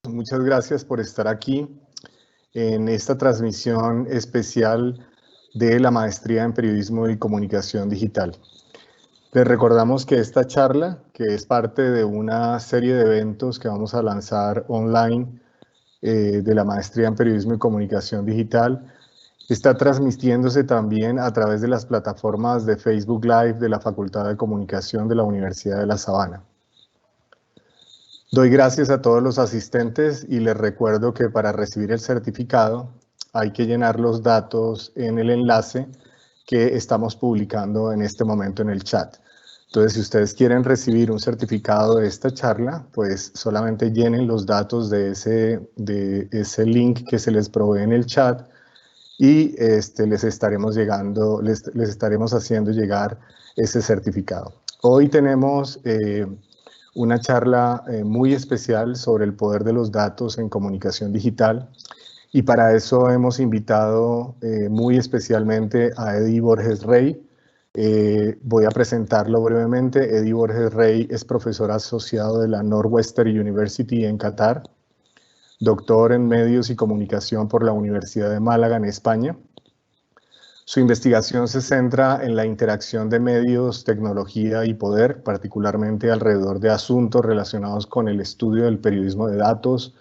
Muchas gracias por estar aquí en esta transmisión especial de la Maestría en Periodismo y Comunicación Digital. Les recordamos que esta charla, que es parte de una serie de eventos que vamos a lanzar online de la Maestría en Periodismo y Comunicación Digital, está transmitiéndose también a través de las plataformas de Facebook Live de la Facultad de Comunicación de la Universidad de La Sabana. Doy gracias a todos los asistentes y les recuerdo que para recibir el certificado hay que llenar los datos en el enlace que estamos publicando en este momento en el chat. Entonces, si ustedes quieren recibir un certificado de esta charla, pues solamente llenen los datos de ese link que se les provee en el chat y les estaremos haciendo llegar ese certificado. Hoy tenemos una charla muy especial sobre el poder de los datos en comunicación digital, y para eso hemos invitado muy especialmente a Eddie Borges Rey. Voy a presentarlo brevemente. Eddie Borges Rey es profesor asociado de la Northwestern University en Qatar, doctor en medios y comunicación por la Universidad de Málaga en España. Su investigación se centra en la interacción de medios, tecnología y poder, particularmente alrededor de asuntos relacionados con el estudio del periodismo de datos,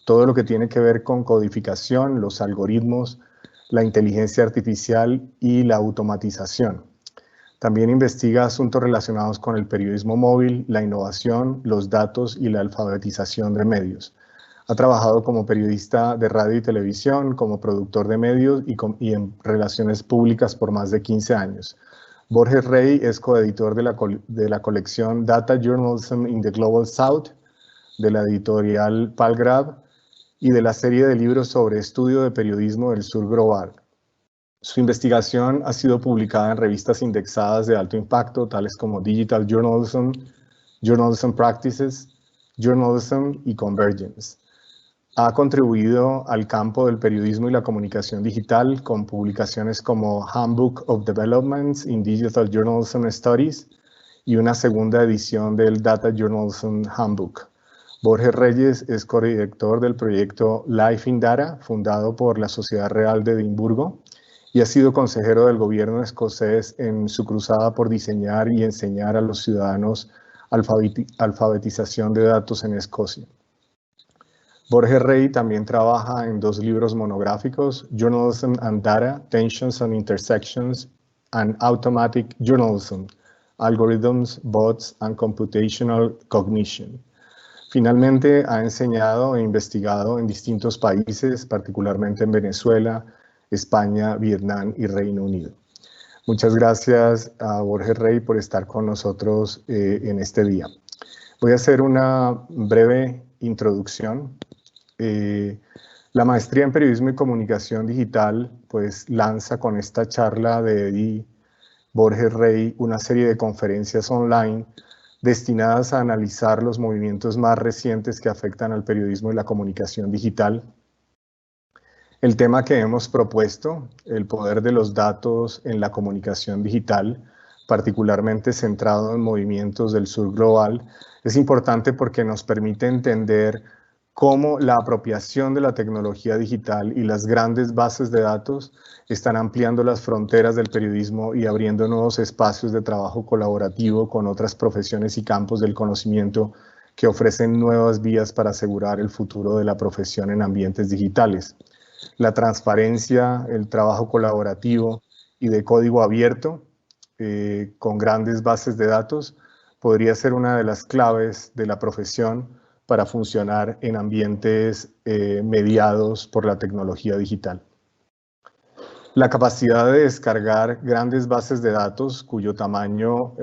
todo lo que tiene que ver con codificación, los algoritmos, la inteligencia artificial y la automatización. También investiga asuntos relacionados con el periodismo móvil, la innovación, los datos y la alfabetización de medios. Ha trabajado como periodista de radio y televisión, como productor de medios y en relaciones públicas por más de 15 años. Borges Rey es coeditor de la colección Data Journalism in the Global South, de la editorial Palgrave, y de la serie de libros sobre estudio de periodismo del sur global. Su investigación ha sido publicada en revistas indexadas de alto impacto, tales como Digital Journalism, Journalism Practices, Journalism y Convergence. Ha contribuido al campo del periodismo y la comunicación digital con publicaciones como Handbook of Developments in Digital Journalism Studies y una segunda edición del Data Journalism Handbook. Borges Reyes es codirector del proyecto Life in Data, fundado por la Sociedad Real de Edimburgo, y ha sido consejero del gobierno escocés en su cruzada por diseñar y enseñar a los ciudadanos alfabetización de datos en Escocia. Borges Rey también trabaja en 2 libros monográficos, Journalism and Data, Tensions and Intersections, and Automatic Journalism, Algorithms, Bots, and Computational Cognition. Finalmente, ha enseñado e investigado en distintos países, particularmente en Venezuela, España, Vietnam y Reino Unido. Muchas gracias a Borges Rey por estar con nosotros en este día. Voy a hacer una breve introducción. La Maestría en Periodismo y Comunicación Digital pues lanza con esta charla de Eddie Borges Rey una serie de conferencias online destinadas a analizar los movimientos más recientes que afectan al periodismo y la comunicación digital. El tema que hemos propuesto, el poder de los datos en la comunicación digital, particularmente centrado en movimientos del sur global, es importante porque nos permite entender cómo la apropiación de la tecnología digital y las grandes bases de datos están ampliando las fronteras del periodismo y abriendo nuevos espacios de trabajo colaborativo con otras profesiones y campos del conocimiento que ofrecen nuevas vías para asegurar el futuro de la profesión en ambientes digitales. La transparencia, el trabajo colaborativo y de código abierto con grandes bases de datos podría ser una de las claves de la profesión para funcionar en ambientes mediados por la tecnología digital. La capacidad de descargar grandes bases de datos cuyo tamaño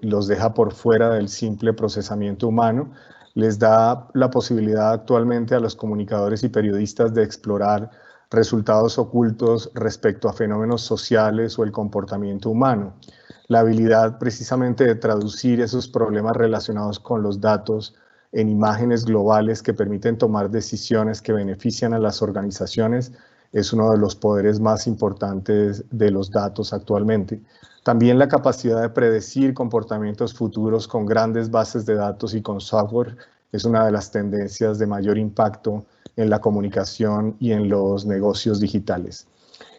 los deja por fuera del simple procesamiento humano les da la posibilidad actualmente a los comunicadores y periodistas de explorar resultados ocultos respecto a fenómenos sociales o el comportamiento humano. La habilidad precisamente de traducir esos problemas relacionados con los datos en imágenes globales que permiten tomar decisiones que benefician a las organizaciones es uno de los poderes más importantes de los datos actualmente. También la capacidad de predecir comportamientos futuros con grandes bases de datos y con software es una de las tendencias de mayor impacto en la comunicación y en los negocios digitales.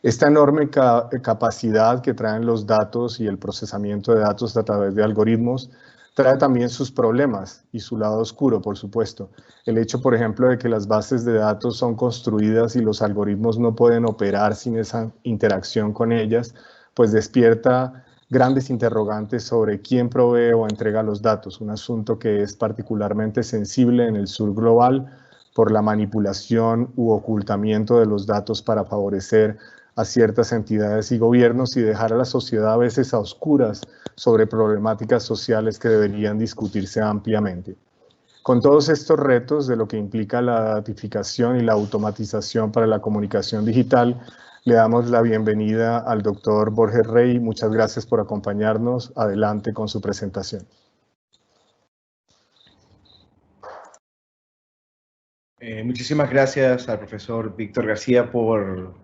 Esta enorme capacidad que traen los datos y el procesamiento de datos a través de algoritmos trae también sus problemas y su lado oscuro, por supuesto. El hecho, por ejemplo, de que las bases de datos son construidas y los algoritmos no pueden operar sin esa interacción con ellas, pues despierta grandes interrogantes sobre quién provee o entrega los datos, un asunto que es particularmente sensible en el sur global por la manipulación u ocultamiento de los datos para favorecer a ciertas entidades y gobiernos y dejar a la sociedad a veces a oscuras sobre problemáticas sociales que deberían discutirse ampliamente. Con todos estos retos de lo que implica la datificación y la automatización para la comunicación digital, le damos la bienvenida al doctor Borges Rey. Muchas gracias por acompañarnos. Adelante con su presentación. Muchísimas gracias al profesor Víctor García por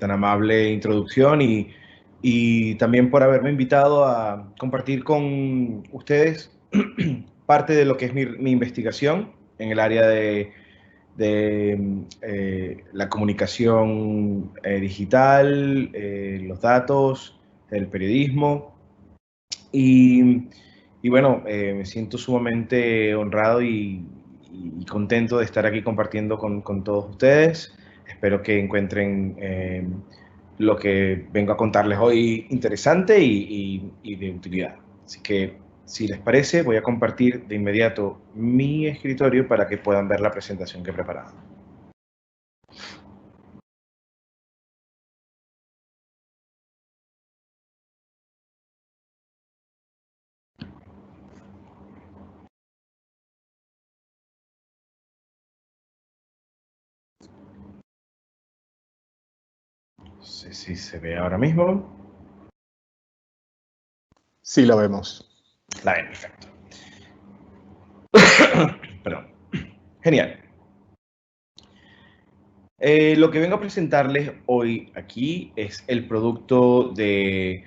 tan amable introducción y también por haberme invitado a compartir con ustedes parte de lo que es mi investigación en el área de la comunicación digital, los datos, el periodismo. Y bueno, me siento sumamente honrado y contento de estar aquí compartiendo con todos ustedes. Espero que encuentren lo que vengo a contarles hoy interesante y de utilidad. Así que, si les parece, voy a compartir de inmediato mi escritorio para que puedan ver la presentación que he preparado. No sé si se ve ahora mismo. Sí, la vemos. La ven, perfecto. Perdón. Genial. Lo que vengo a presentarles hoy aquí es el producto de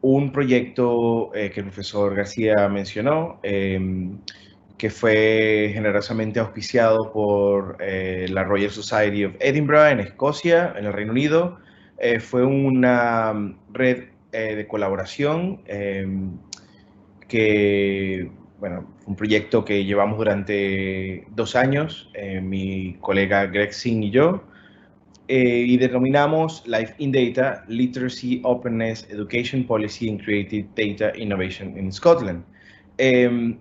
un proyecto que el profesor García mencionó, que fue generosamente auspiciado por la Royal Society of Edinburgh en Escocia, en el Reino Unido. Fue una red de colaboración que, bueno, un proyecto que llevamos durante 2 años, mi colega Greg Singh y yo, y denominamos Life in Data, Literacy, Openness, Education Policy and Creative Data Innovation in Scotland. El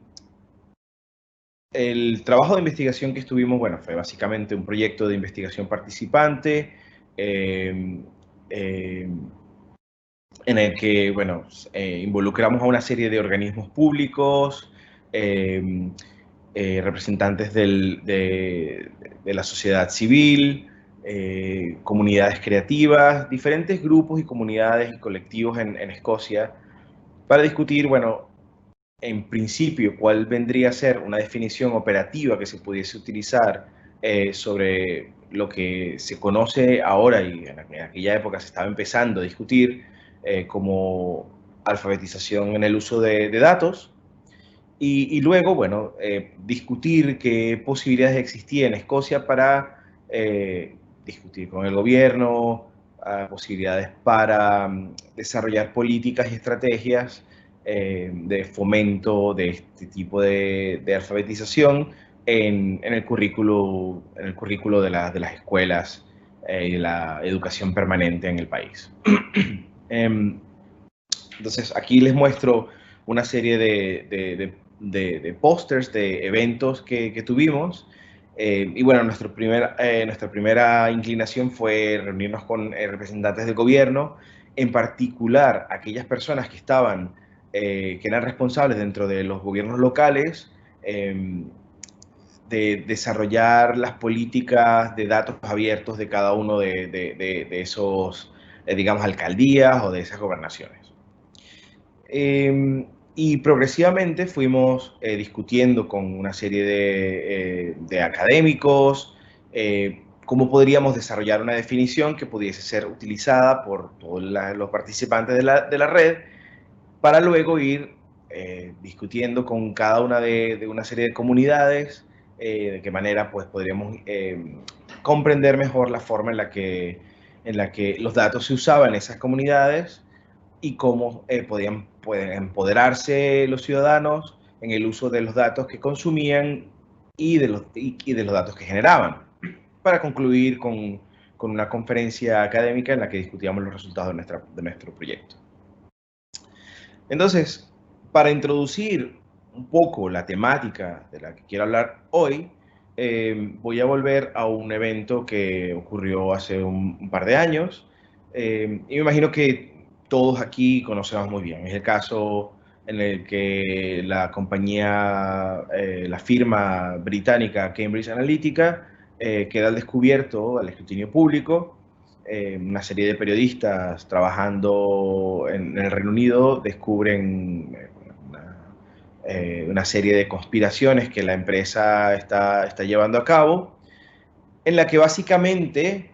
trabajo de investigación que estuvimos, bueno, fue básicamente un proyecto de investigación participante, en el que, bueno, involucramos a una serie de organismos públicos, representantes de la sociedad civil, comunidades creativas, diferentes grupos y comunidades y colectivos en Escocia, para discutir, bueno, en principio, cuál vendría a ser una definición operativa que se pudiese utilizar sobre lo que se conoce ahora y en aquella época se estaba empezando a discutir como alfabetización en el uso de datos. Y luego, bueno, discutir qué posibilidades existían en Escocia para discutir con el gobierno, posibilidades para desarrollar políticas y estrategias de fomento de este tipo de alfabetización en el currículo de las escuelas y de la educación permanente en el país. Entonces, aquí les muestro una serie de pósters, de eventos que tuvimos. Y bueno, nuestra primera inclinación fue reunirnos con representantes del gobierno, en particular aquellas personas que eran responsables dentro de los gobiernos locales, de desarrollar las políticas de datos abiertos de cada uno de esos, digamos, alcaldías o de esas gobernaciones. Y progresivamente fuimos discutiendo con una serie de académicos cómo podríamos desarrollar una definición que pudiese ser utilizada por todos los participantes de la red, para luego ir discutiendo con cada una de una serie de comunidades de qué manera pues, podríamos comprender mejor la forma en la que los datos se usaban en esas comunidades y cómo pueden empoderarse los ciudadanos en el uso de los datos que consumían y de los datos que generaban. Para concluir con una conferencia académica en la que discutíamos los resultados de nuestro proyecto. Entonces, para introducir un poco la temática de la que quiero hablar hoy, voy a volver a un evento que ocurrió hace un par de años, y me imagino que todos aquí conocemos muy bien. Es el caso en el que la compañía, la firma británica Cambridge Analytica, queda al descubierto, al escrutinio público. Una serie de periodistas trabajando en el Reino Unido descubren una serie de conspiraciones que la empresa está llevando a cabo, en la que básicamente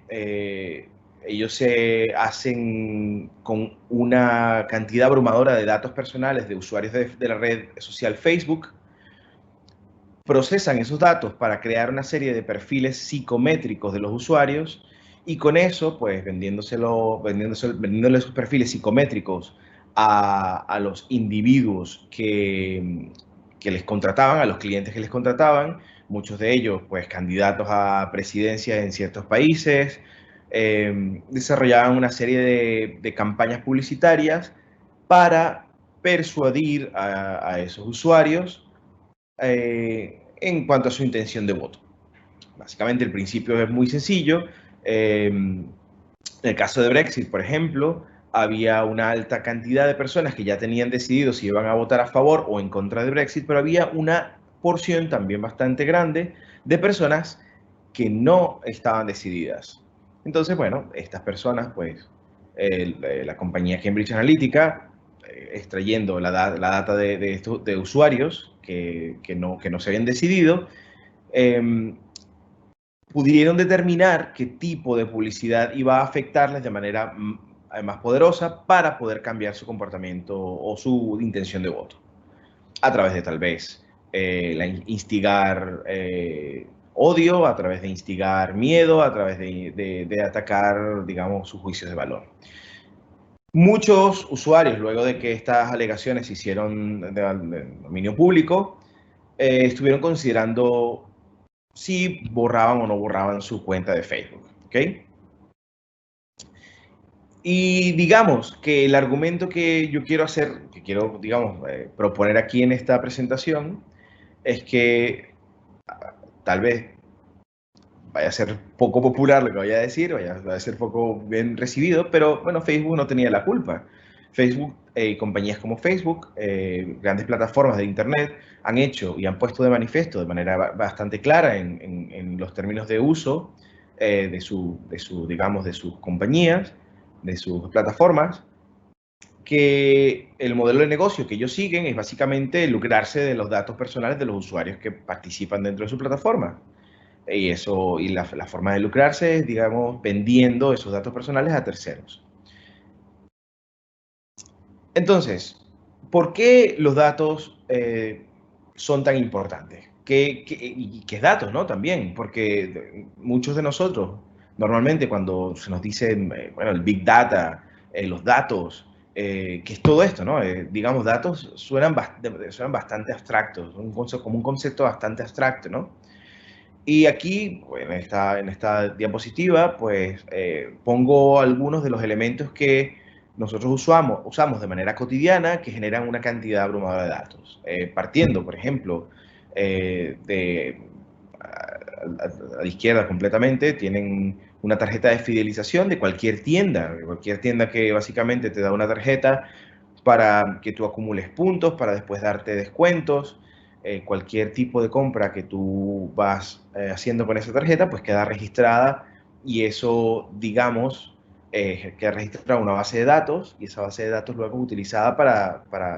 ellos se hacen con una cantidad abrumadora de datos personales de usuarios de la red social Facebook, procesan esos datos para crear una serie de perfiles psicométricos de los usuarios y con eso, pues vendiéndole esos perfiles psicométricos a los individuos que les contrataban, a los clientes que les contrataban, muchos de ellos, pues candidatos a presidencia en ciertos países, desarrollaban una serie de campañas publicitarias para persuadir a esos usuarios en cuanto a su intención de voto. Básicamente el principio es muy sencillo. En el caso de Brexit, por ejemplo, había una alta cantidad de personas que ya tenían decidido si iban a votar a favor o en contra de Brexit, pero había una porción también bastante grande de personas que no estaban decididas. Entonces, bueno, estas personas, pues, la compañía Cambridge Analytica, extrayendo la data de usuarios que no se habían decidido, pudieron determinar qué tipo de publicidad iba a afectarles de manera más poderosa para poder cambiar su comportamiento o su intención de voto. A través de tal vez instigar odio, a través de instigar miedo, a través de atacar, digamos, sus juicios de valor. Muchos usuarios, luego de que estas alegaciones se hicieron de dominio público, estuvieron considerando si borraban o no borraban su cuenta de Facebook, ¿ok? Y digamos que el argumento que yo quiero hacer, que quiero, digamos, proponer aquí en esta presentación, es que tal vez vaya a ser poco popular lo que vaya a decir, vaya a ser poco bien recibido, pero bueno, Facebook no tenía la culpa. Facebook, compañías como Facebook, grandes plataformas de Internet, han hecho y han puesto de manifiesto de manera bastante clara en los términos de uso digamos, de sus compañías, de sus plataformas, que el modelo de negocio que ellos siguen es básicamente lucrarse de los datos personales de los usuarios que participan dentro de su plataforma. Y la forma de lucrarse es, digamos, vendiendo esos datos personales a terceros. Entonces, ¿por qué los datos son tan importantes? ¿Qué datos, no? También, porque muchos de nosotros, normalmente cuando se nos dice, bueno, el Big Data, los datos, ¿qué es todo esto, no? Digamos, datos suenan bastante abstractos, como un concepto bastante abstracto, ¿no? Y aquí, en esta diapositiva, pues pongo algunos de los elementos que nosotros usamos de manera cotidiana que generan una cantidad abrumadora de datos. Partiendo, por ejemplo, a la izquierda completamente, tienen una tarjeta de fidelización de cualquier tienda que básicamente te da una tarjeta para que tú acumules puntos, para después darte descuentos. Cualquier tipo de compra que tú vas haciendo con esa tarjeta, pues queda registrada y eso, digamos, queda registrada en una base de datos y esa base de datos luego es utilizada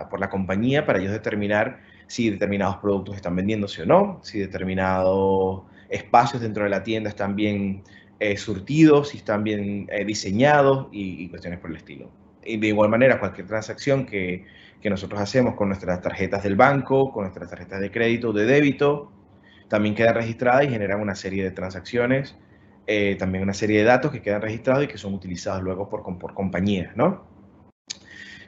por la compañía para ellos determinar si determinados productos están vendiéndose o no, si determinados espacios dentro de la tienda están bien surtidos, si están bien diseñados y cuestiones por el estilo. Y de igual manera, cualquier transacción que nosotros hacemos con nuestras tarjetas del banco, con nuestras tarjetas de crédito o de débito, también quedan registradas y generan una serie de transacciones, también una serie de datos que quedan registrados y que son utilizados luego por compañías, ¿no?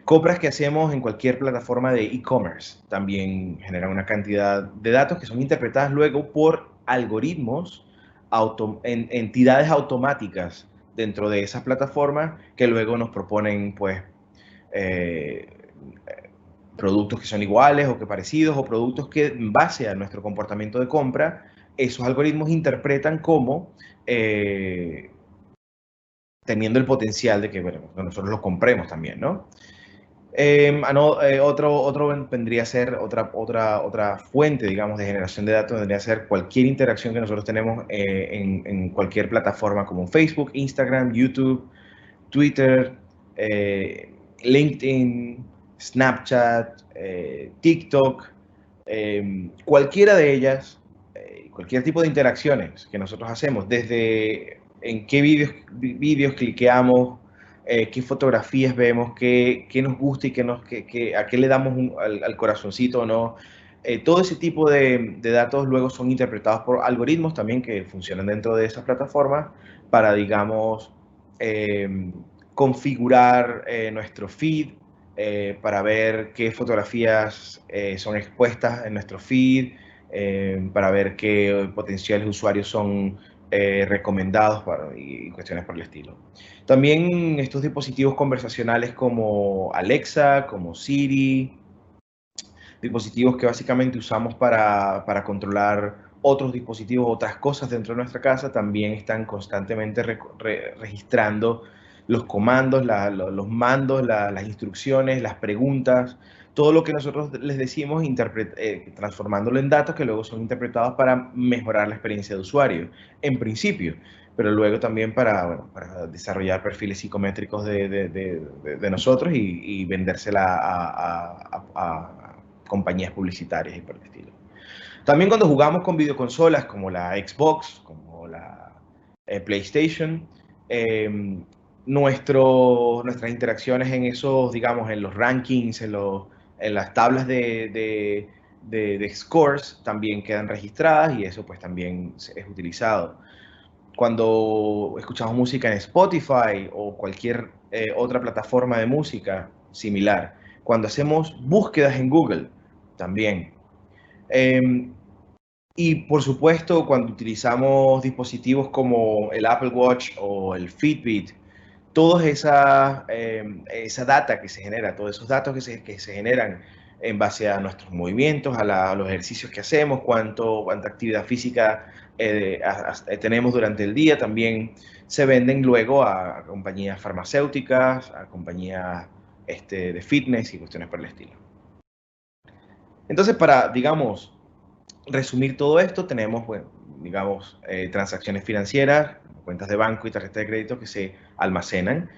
Compras que hacemos en cualquier plataforma de e-commerce también generan una cantidad de datos que son interpretadas luego por algoritmos, entidades automáticas dentro de esas plataformas que luego nos proponen, pues, eh, productos que son iguales o que parecidos, o productos que en base a nuestro comportamiento de compra, esos algoritmos interpretan como teniendo el potencial de que, bueno, nosotros lo compremos también, ¿no? Otro vendría a ser otra fuente, digamos, de generación de datos, vendría a ser cualquier interacción que nosotros tenemos en cualquier plataforma como Facebook, Instagram, YouTube, Twitter, LinkedIn, Snapchat, TikTok, cualquiera de ellas, cualquier tipo de interacciones que nosotros hacemos, desde en qué vídeos cliqueamos, qué fotografías vemos, qué nos gusta y a qué le damos al corazoncito o no. Todo ese tipo de datos luego son interpretados por algoritmos también que funcionan dentro de esas plataformas para, digamos, configurar nuestro feed, para ver qué fotografías son expuestas en nuestro feed, para ver qué potenciales usuarios son recomendados y cuestiones por el estilo. También estos dispositivos conversacionales como Alexa, como Siri, dispositivos que básicamente usamos para controlar otros dispositivos, otras cosas dentro de nuestra casa, también están constantemente registrando los comandos, los mandos, las instrucciones, las preguntas, todo lo que nosotros les decimos, transformándolo en datos que luego son interpretados para mejorar la experiencia de usuario, en principio, pero luego también para desarrollar perfiles psicométricos de nosotros y vendérsela a compañías publicitarias y por el estilo. También cuando jugamos con videoconsolas como la Xbox, como la PlayStation, nuestras interacciones en esos, digamos, en los rankings, en las tablas de scores también quedan registradas y eso pues también es utilizado. Cuando escuchamos música en Spotify o cualquier otra plataforma de música similar, cuando hacemos búsquedas en Google, también. Eh, y por supuesto, cuando utilizamos dispositivos como el Apple Watch o el Fitbit, toda esa data que se genera, todos esos datos que se generan en base a nuestros movimientos, a los ejercicios que hacemos, cuánta actividad física tenemos durante el día, también se venden luego a compañías farmacéuticas, a compañías de fitness y cuestiones por el estilo. Entonces, para, digamos, resumir todo esto, tenemos, bueno, digamos, transacciones financieras, cuentas de banco y tarjetas de crédito que se almacenan.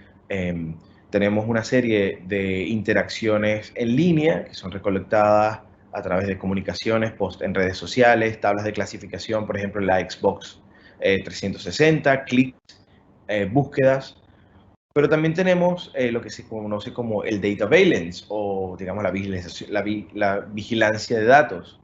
Tenemos una serie de interacciones en línea que son recolectadas a través de comunicaciones, post en redes sociales, tablas de clasificación, por ejemplo, en la Xbox 360, clics, búsquedas. Pero también tenemos lo que se conoce como el data valence o, digamos, la vigilancia de datos.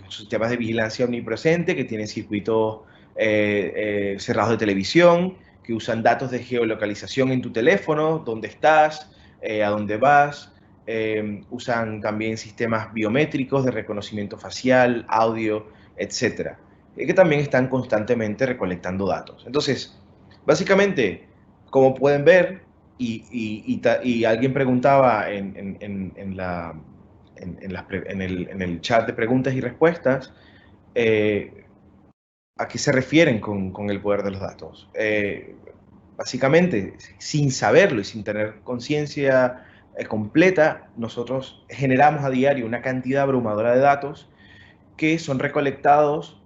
Sistemas de vigilancia omnipresente que tienen circuitos cerrados de televisión, que usan datos de geolocalización en tu teléfono, dónde estás, a dónde vas. Usan también sistemas biométricos de reconocimiento facial, audio, etcétera, que también están constantemente recolectando datos. Entonces, básicamente, como pueden ver, y alguien preguntaba en el chat de preguntas y respuestas, ¿a qué se refieren con el poder de los datos? Básicamente, sin saberlo y sin tener conciencia completa, nosotros generamos a diario una cantidad abrumadora de datos que son recolectados,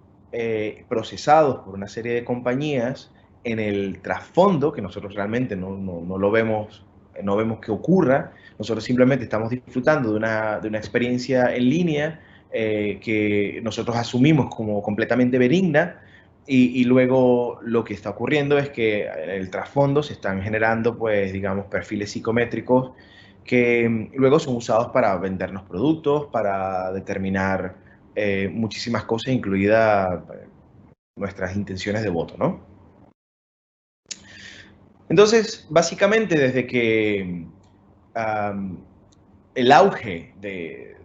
procesados por una serie de compañías en el trasfondo, que nosotros realmente no lo vemos, no vemos que ocurra, nosotros simplemente estamos disfrutando de una experiencia en línea que nosotros asumimos como completamente benigna, y luego lo que está ocurriendo es que en el trasfondo se están generando, pues, digamos, perfiles psicométricos que luego son usados para vendernos productos, para determinar muchísimas cosas, incluidas nuestras intenciones de voto, ¿no? Entonces, básicamente, desde que el auge de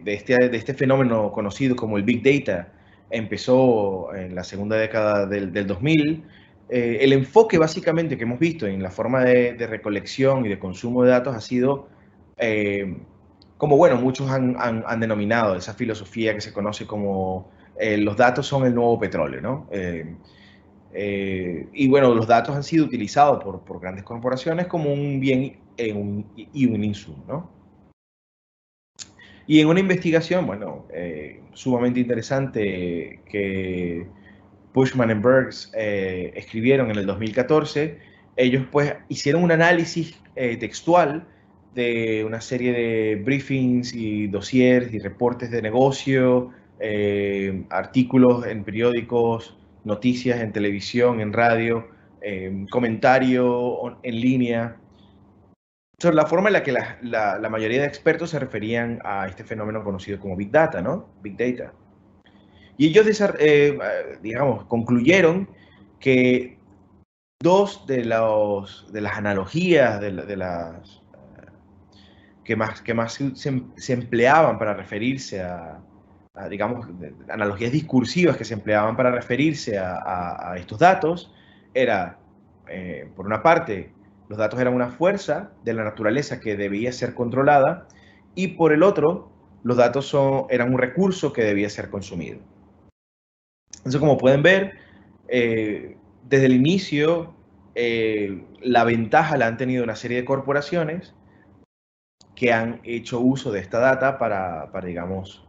este fenómeno conocido como el Big Data empezó en la segunda década del 2000, el enfoque básicamente que hemos visto en la forma de recolección y de consumo de datos ha sido, como bueno, muchos han denominado esa filosofía que se conoce como los datos son el nuevo petróleo, ¿no? Y bueno, los datos han sido utilizados por grandes corporaciones como un bien y un insumo, ¿no? Y en una investigación, bueno, sumamente interesante que Bushman y Burks escribieron en el 2014, ellos pues hicieron un análisis textual de una serie de briefings y dossiers y reportes de negocio, artículos en periódicos, noticias en televisión, en radio, comentario en línea, sobre la forma en la que la mayoría de expertos se referían a este fenómeno conocido como Big Data, ¿no? Big Data. Y ellos, digamos, concluyeron que dos de las analogías que más se empleaban para referirse digamos, analogías discursivas que se empleaban para referirse a estos datos, era, por una parte, los datos eran una fuerza de la naturaleza que debía ser controlada, y por el otro, los datos eran un recurso que debía ser consumido. Entonces, como pueden ver, desde el inicio, la ventaja la han tenido una serie de corporaciones que han hecho uso de esta data digamos,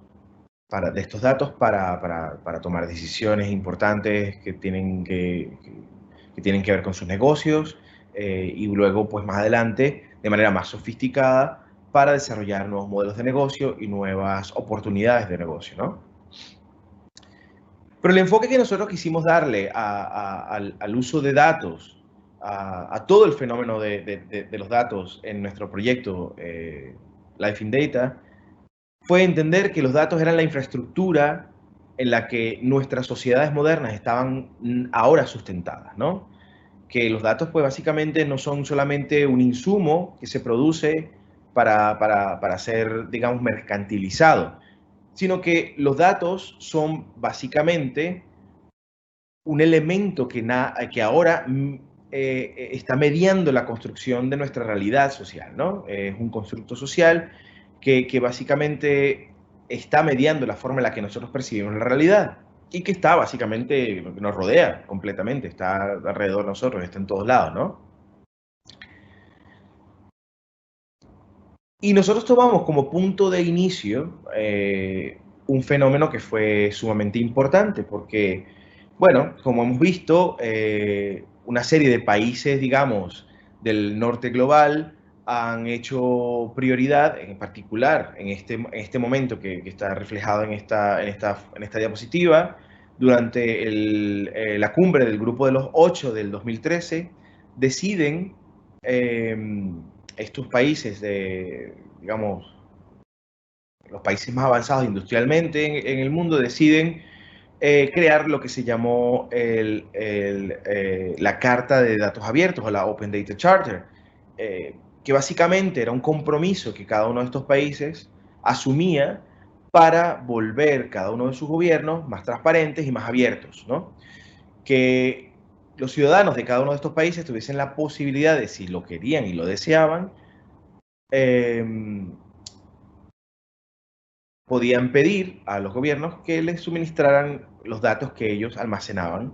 de estos datos para tomar decisiones importantes que tienen que ver con sus negocios, y luego, pues más adelante, de manera más sofisticada, para desarrollar nuevos modelos de negocio y nuevas oportunidades de negocio, ¿no? Pero el enfoque que nosotros quisimos darle al uso de datos, a todo el fenómeno de los datos en nuestro proyecto Life in Data, fue entender que los datos eran la infraestructura en la que nuestras sociedades modernas estaban ahora sustentadas, ¿no? Que los datos, pues básicamente no son solamente un insumo que se produce para ser, digamos, mercantilizado, sino que los datos son básicamente un elemento que ahora está mediando la construcción de nuestra realidad social, ¿no? Es un constructo social que básicamente está mediando la forma en la que nosotros percibimos la realidad y que está básicamente, nos rodea completamente, está alrededor de nosotros, está en todos lados, ¿no? Y nosotros tomamos como punto de inicio un fenómeno que fue sumamente importante, porque, bueno, como hemos visto, una serie de países, digamos, del norte global han hecho prioridad, en particular en este momento que está reflejado en esta diapositiva, durante la cumbre del Grupo de los 8 del 2013, deciden estos países digamos, los países más avanzados industrialmente en el mundo deciden crear lo que se llamó la Carta de Datos Abiertos, o la Open Data Charter, que básicamente era un compromiso que cada uno de estos países asumía para volver cada uno de sus gobiernos más transparentes y más abiertos, ¿no? Que los ciudadanos de cada uno de estos países tuviesen la posibilidad de, si lo querían y lo deseaban, eh, podían pedir a los gobiernos que les suministraran los datos que ellos almacenaban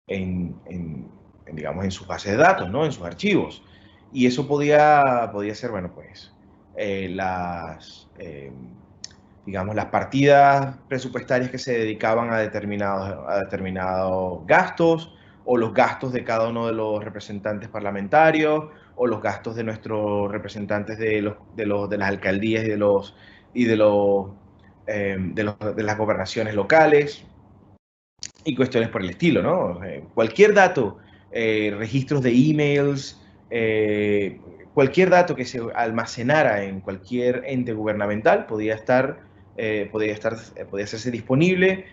digamos, en sus bases de datos, ¿no? En sus archivos. Y eso podía ser, bueno, pues, digamos, las partidas presupuestarias que se dedicaban a determinados gastos, o los gastos de cada uno de los representantes parlamentarios, o los gastos de nuestros representantes de las alcaldías de las gobernaciones locales, y cuestiones por el estilo, ¿no? Cualquier dato, registros de emails, cualquier dato que se almacenara en cualquier ente gubernamental podía estar podía hacerse disponible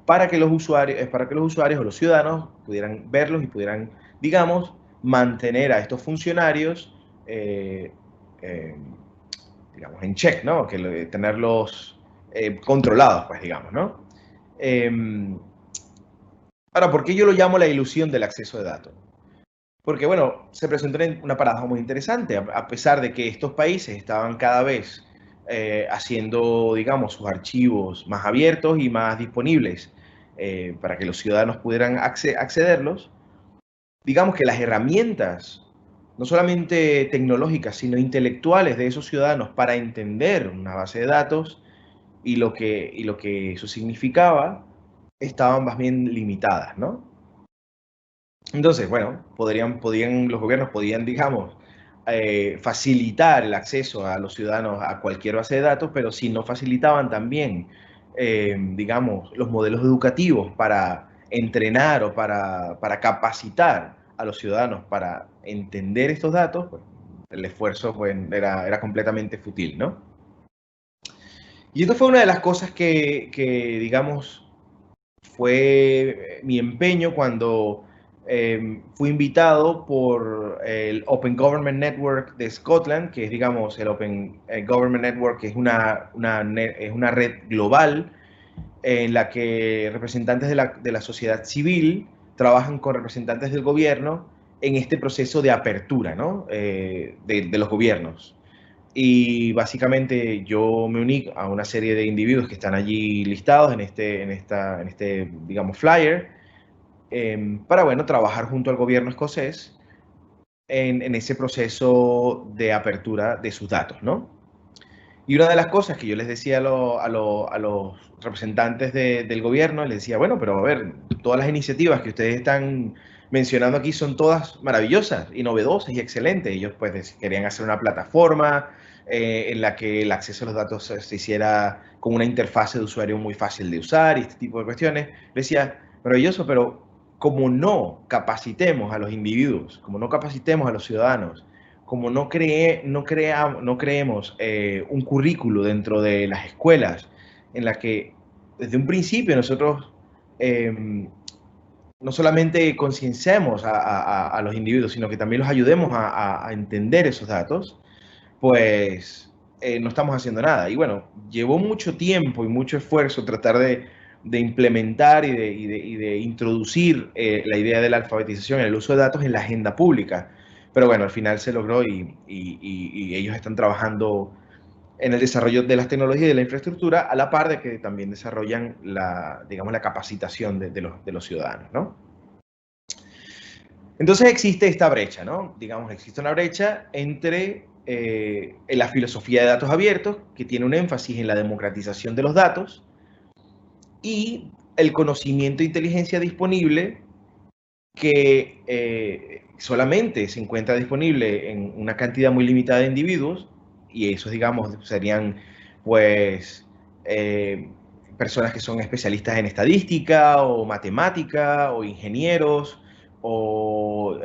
para que los usuarios o los ciudadanos pudieran verlos y pudieran, digamos, mantener a estos funcionarios, digamos, en check, ¿no? Tenerlos controlados, pues, digamos, ¿no? Ahora, ¿por qué yo lo llamo la ilusión del acceso de datos? Porque, bueno, se presentó una paradoja muy interesante. A pesar de que estos países estaban cada vez haciendo, digamos, sus archivos más abiertos y más disponibles para que los ciudadanos pudieran accederlos, digamos que las herramientas, no solamente tecnológicas, sino intelectuales de esos ciudadanos para entender una base de datos y lo que eso significaba, estaban más bien limitadas, ¿no? Entonces, bueno, los gobiernos podían, digamos, facilitar el acceso a los ciudadanos a cualquier base de datos, pero si no facilitaban también, digamos, los modelos educativos para entrenar o para capacitar a los ciudadanos para entender estos datos, pues, el esfuerzo pues, era completamente fútil, ¿no? Y esto fue una de las cosas digamos, fue mi empeño cuando fui invitado por el Open Government Network de Scotland, que es, digamos, el Open Government Network, que es es una red global en la que representantes de la sociedad civil trabajan con representantes del gobierno en este proceso de apertura, ¿no? De los gobiernos. Y básicamente yo me uní a una serie de individuos que están allí listados en este digamos, flyer, para, bueno, trabajar junto al gobierno escocés en ese proceso de apertura de sus datos, ¿no? Y una de las cosas que yo les decía a los representantes del gobierno, les decía, bueno, pero a ver, todas las iniciativas que ustedes están mencionando aquí son todas maravillosas y novedosas y excelentes. Ellos pues querían hacer una plataforma en la que el acceso a los datos se hiciera con una interfase de usuario muy fácil de usar y este tipo de cuestiones. Les decía, maravilloso, pero como no capacitemos a los individuos, como no capacitemos a los ciudadanos, como no creemos un currículo dentro de las escuelas en la que desde un principio nosotros no solamente concienciemos a los individuos, sino que también los ayudemos a entender esos datos, pues no estamos haciendo nada. Y bueno, llevó mucho tiempo y mucho esfuerzo tratar de implementar y de introducir la idea de la alfabetización en el uso de datos en la agenda pública. Pero bueno, al final se logró y ellos están trabajando en el desarrollo de las tecnologías y de la infraestructura a la par de que también desarrollan digamos, la capacitación de los ciudadanos, ¿no? Entonces existe esta brecha, ¿no? Digamos, existe una brecha entre la filosofía de datos abiertos, que tiene un énfasis en la democratización de los datos, y el conocimiento e inteligencia disponible, que solamente se encuentra disponible en una cantidad muy limitada de individuos, y esos, digamos, serían, pues, personas que son especialistas en estadística, o matemática, o ingenieros, o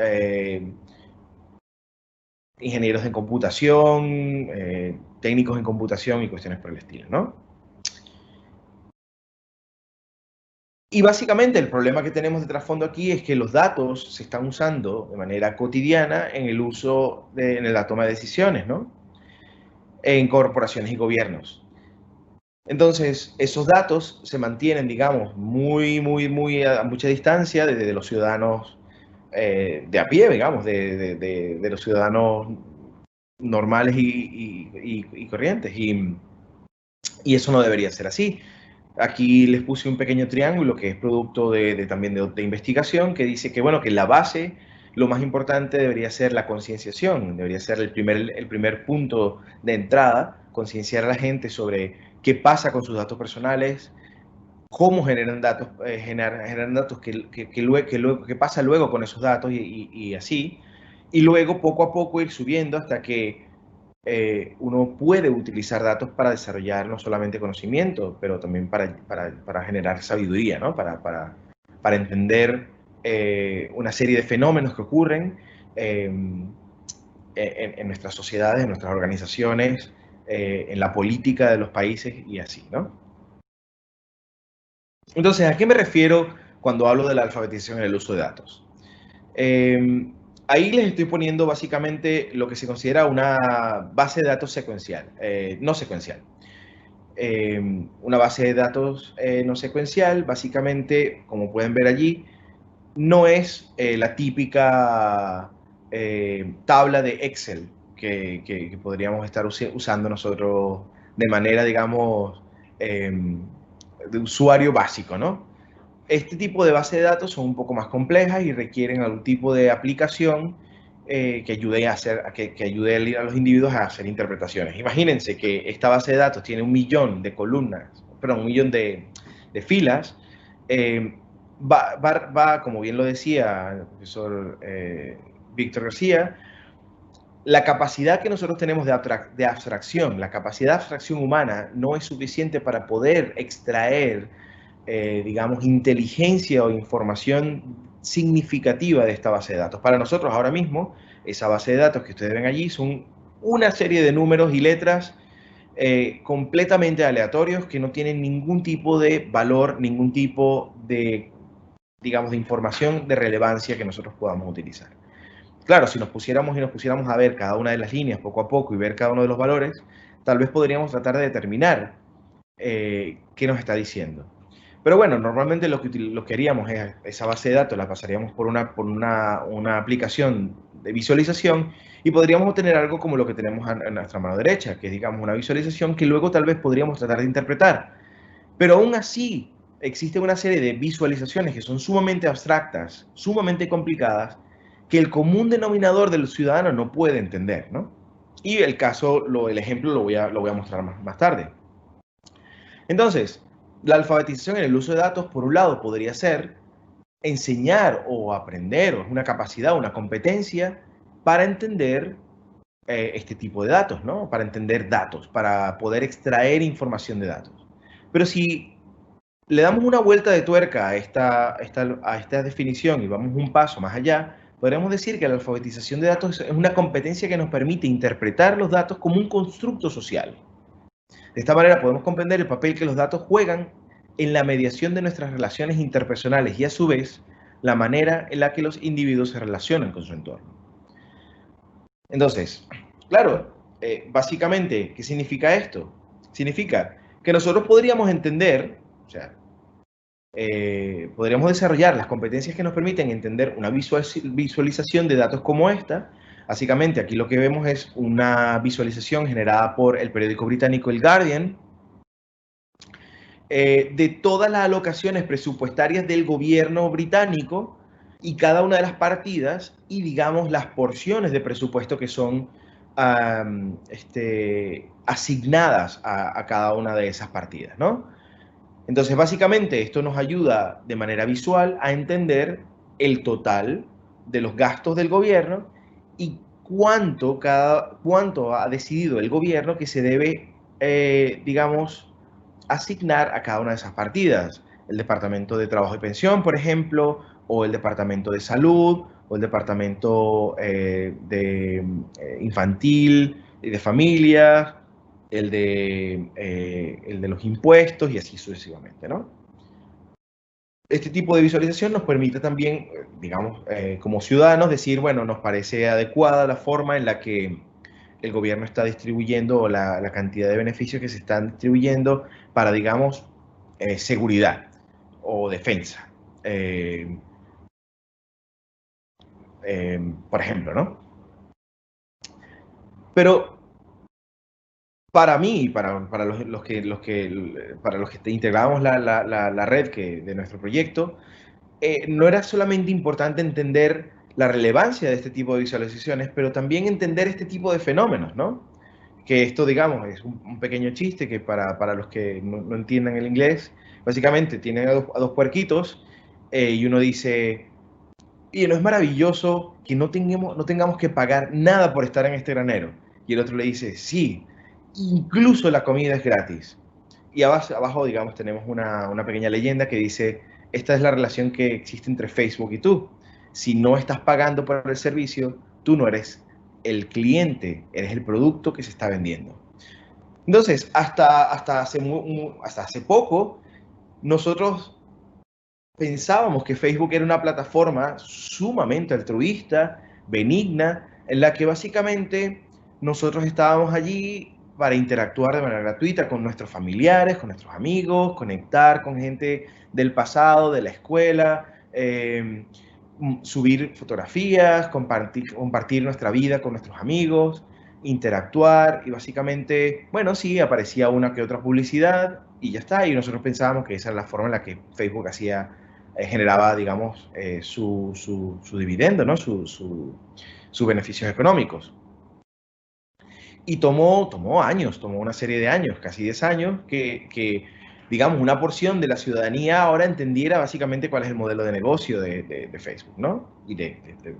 ingenieros en computación, técnicos en computación y cuestiones por el estilo, ¿no? Y básicamente el problema que tenemos de trasfondo aquí es que los datos se están usando de manera cotidiana en el en la toma de decisiones, ¿no? En corporaciones y gobiernos. Entonces, esos datos se mantienen, digamos, muy a mucha distancia de los ciudadanos de a pie, digamos, de los ciudadanos normales y corrientes. Y eso no debería ser así. Aquí les puse un pequeño triángulo que es producto también de investigación que dice que, bueno, que la base, lo más importante debería ser la concienciación, debería ser el primer punto de entrada, concienciar a la gente sobre qué pasa con sus datos personales, cómo generan datos, generan datos, qué pasa luego con esos datos y así, y luego poco a poco ir subiendo hasta que uno puede utilizar datos para desarrollar no solamente conocimiento, pero también para generar sabiduría, ¿no? Para entender una serie de fenómenos que ocurren en nuestras sociedades, en nuestras organizaciones, en la política de los países y así, ¿no? Entonces, ¿a qué me refiero cuando hablo de la alfabetización en el uso de datos? Ahí les estoy poniendo básicamente lo que se considera una base de datos secuencial, no secuencial. Una base de datos no secuencial, básicamente, como pueden ver allí, no es la típica tabla de Excel que podríamos estar usando nosotros de manera, digamos, de usuario básico, ¿no? Este tipo de base de datos son un poco más complejas y requieren algún tipo de aplicación que ayude, que ayude a los individuos a hacer interpretaciones. Imagínense que esta base de datos tiene 1.000.000 de columnas, perdón, 1.000.000 de filas. Como bien lo decía el profesor Víctor García, la capacidad que nosotros tenemos de abstracción, la capacidad de abstracción humana no es suficiente para poder extraer digamos, inteligencia o información significativa de esta base de datos. Para nosotros ahora mismo, esa base de datos que ustedes ven allí son una serie de números y letras completamente aleatorios que no tienen ningún tipo de valor, ningún tipo de, digamos, de información de relevancia que nosotros podamos utilizar. Claro, si nos pusiéramos a ver cada una de las líneas poco a poco y ver cada uno de los valores, tal vez podríamos tratar de determinar qué nos está diciendo. Pero bueno, normalmente lo que haríamos es esa base de datos la pasaríamos por una aplicación de visualización y podríamos obtener algo como lo que tenemos a nuestra mano derecha, que es, digamos, una visualización que luego tal vez podríamos tratar de interpretar. Pero aún así, existe una serie de visualizaciones que son sumamente abstractas, sumamente complicadas, que el común denominador del ciudadano no puede entender, ¿no? Y el ejemplo lo voy a mostrar más tarde. Entonces, la alfabetización en el uso de datos, por un lado, podría ser enseñar o aprender, o es una capacidad, una competencia para entender este tipo de datos, ¿no? Para entender datos, para poder extraer información de datos. Pero si le damos una vuelta de tuerca a esta definición y vamos un paso más allá, podríamos decir que la alfabetización de datos es una competencia que nos permite interpretar los datos como un constructo social. De esta manera podemos comprender el papel que los datos juegan en la mediación de nuestras relaciones interpersonales y a su vez la manera en la que los individuos se relacionan con su entorno. Entonces, claro, básicamente, ¿qué significa esto? Significa que nosotros podríamos entender, o sea, podríamos desarrollar las competencias que nos permiten entender una visualización de datos como esta. Básicamente, aquí lo que vemos es una visualización generada por el periódico británico El Guardian de todas las alocaciones presupuestarias del gobierno británico y cada una de las partidas y, digamos, las porciones de presupuesto que son asignadas a cada una de esas partidas, ¿no? Entonces, básicamente, esto nos ayuda de manera visual a entender el total de los gastos del gobierno y cuánto ha decidido el gobierno que se debe, digamos, asignar a cada una de esas partidas. El Departamento de Trabajo y Pensión, por ejemplo, o el Departamento de Salud, o el Departamento de Infantil y de Familia, el de los impuestos y así sucesivamente, ¿no? Este tipo de visualización nos permite también, digamos, como ciudadanos decir, bueno, nos parece adecuada la forma en la que el gobierno está distribuyendo o la cantidad de beneficios que se están distribuyendo para, digamos, seguridad o defensa. Por ejemplo, ¿no? Pero para mí, para los que integrábamos la red de nuestro proyecto, no era solamente importante entender la relevancia de este tipo de visualizaciones, pero también entender este tipo de fenómenos, ¿no? Que esto, digamos, es un pequeño chiste que para los que no entiendan el inglés, básicamente tienen a dos puerquitos y uno dice, y no es maravilloso que no tengamos que pagar nada por estar en este granero. Y el otro le dice, sí, incluso la comida es gratis. Y abajo, digamos, tenemos una pequeña leyenda que dice, esta es la relación que existe entre Facebook y tú. Si no estás pagando por el servicio, tú no eres el cliente, eres el producto que se está vendiendo. Entonces, hasta hace poco, nosotros pensábamos que Facebook era una plataforma sumamente altruista, benigna, en la que básicamente nosotros estábamos allí para interactuar de manera gratuita con nuestros familiares, con nuestros amigos, conectar con gente del pasado, de la escuela, subir fotografías, compartir nuestra vida con nuestros amigos, interactuar y básicamente, bueno, sí, aparecía una que otra publicidad y ya está. Y nosotros pensábamos que esa era la forma en la que Facebook generaba, digamos, su dividendo, ¿no? Sus beneficios económicos. Y tomó años, tomó una serie de años, casi 10 años, que digamos, una porción de la ciudadanía ahora entendiera básicamente cuál es el modelo de negocio de Facebook, ¿no? Y de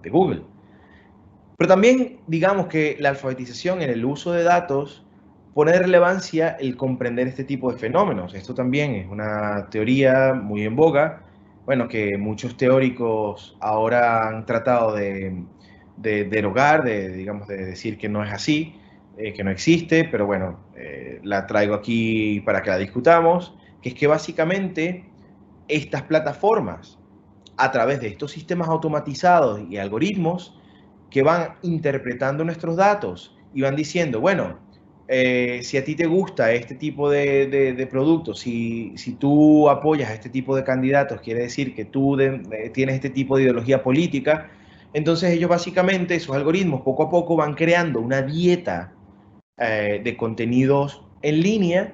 Google. Pero también, digamos que la alfabetización en el uso de datos pone de relevancia el comprender este tipo de fenómenos. Esto también es una teoría muy en boga, bueno, que muchos teóricos ahora han tratado de derogar, digamos, de decir que no es así, que no existe, pero bueno, la traigo aquí para que la discutamos, que es que básicamente estas plataformas, a través de estos sistemas automatizados y algoritmos, que van interpretando nuestros datos y van diciendo, bueno, si a ti te gusta este tipo de productos, si tú apoyas a este tipo de candidatos, quiere decir que tú tienes este tipo de ideología política, entonces ellos básicamente, esos algoritmos, poco a poco van creando una dieta de contenidos en línea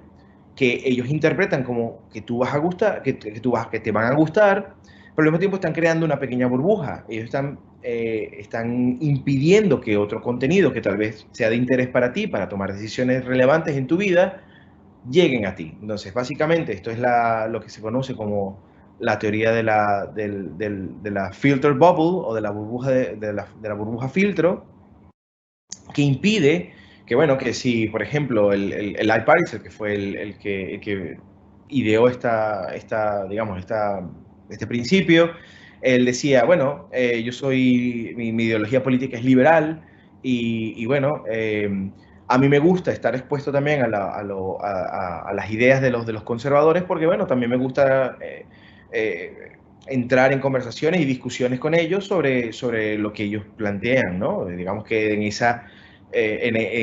que ellos interpretan como que tú vas a gustar, que te van a gustar, pero al mismo tiempo están creando una pequeña burbuja. Ellos están impidiendo que otro contenido que tal vez sea de interés para ti, para tomar decisiones relevantes en tu vida, lleguen a ti. Entonces, básicamente, esto es lo que se conoce como la teoría de la filter bubble o de la burbuja, de la burbuja filtro, que impide que, bueno, que si, por ejemplo, el iParser, que fue el que ideó digamos, este principio, él decía, bueno, yo soy, mi ideología política es liberal y bueno, a mí me gusta estar expuesto también a las ideas de los conservadores porque, bueno, también me gusta entrar en conversaciones y discusiones con ellos sobre lo que ellos plantean, ¿no? Digamos que en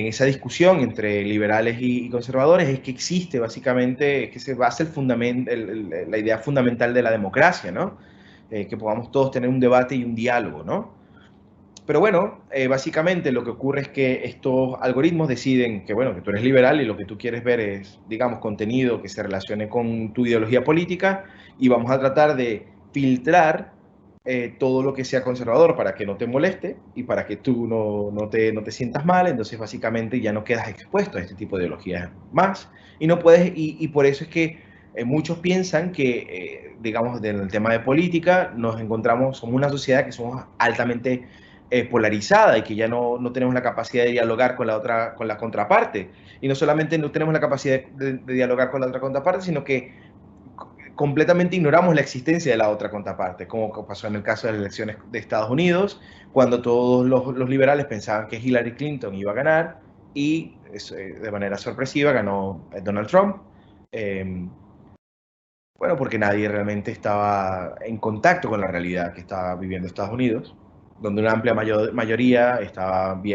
esa discusión entre liberales y conservadores es que existe básicamente, es que se basa la idea fundamental de la democracia, ¿no? Que podamos todos tener un debate y un diálogo, ¿no? Pero bueno, básicamente lo que ocurre es que estos algoritmos deciden que, bueno, que tú eres liberal y lo que tú quieres ver es, digamos, contenido que se relacione con tu ideología política y vamos a tratar de filtrar todo lo que sea conservador para que no te moleste y para que tú no te sientas mal. Entonces, básicamente ya no quedas expuesto a este tipo de ideologías más y no puedes, y por eso es que muchos piensan que, digamos, en el tema de política nos encontramos, somos una sociedad que somos altamente polarizada y que ya no tenemos la capacidad de dialogar con la contraparte. Y no solamente no tenemos la capacidad de dialogar con la otra contraparte, sino que completamente ignoramos la existencia de la otra contraparte, como pasó en el caso de las elecciones de Estados Unidos, cuando todos los liberales pensaban que Hillary Clinton iba a ganar y de manera sorpresiva ganó Donald Trump. Bueno, porque nadie realmente estaba en contacto con la realidad que estaba viviendo Estados Unidos, donde una amplia mayoría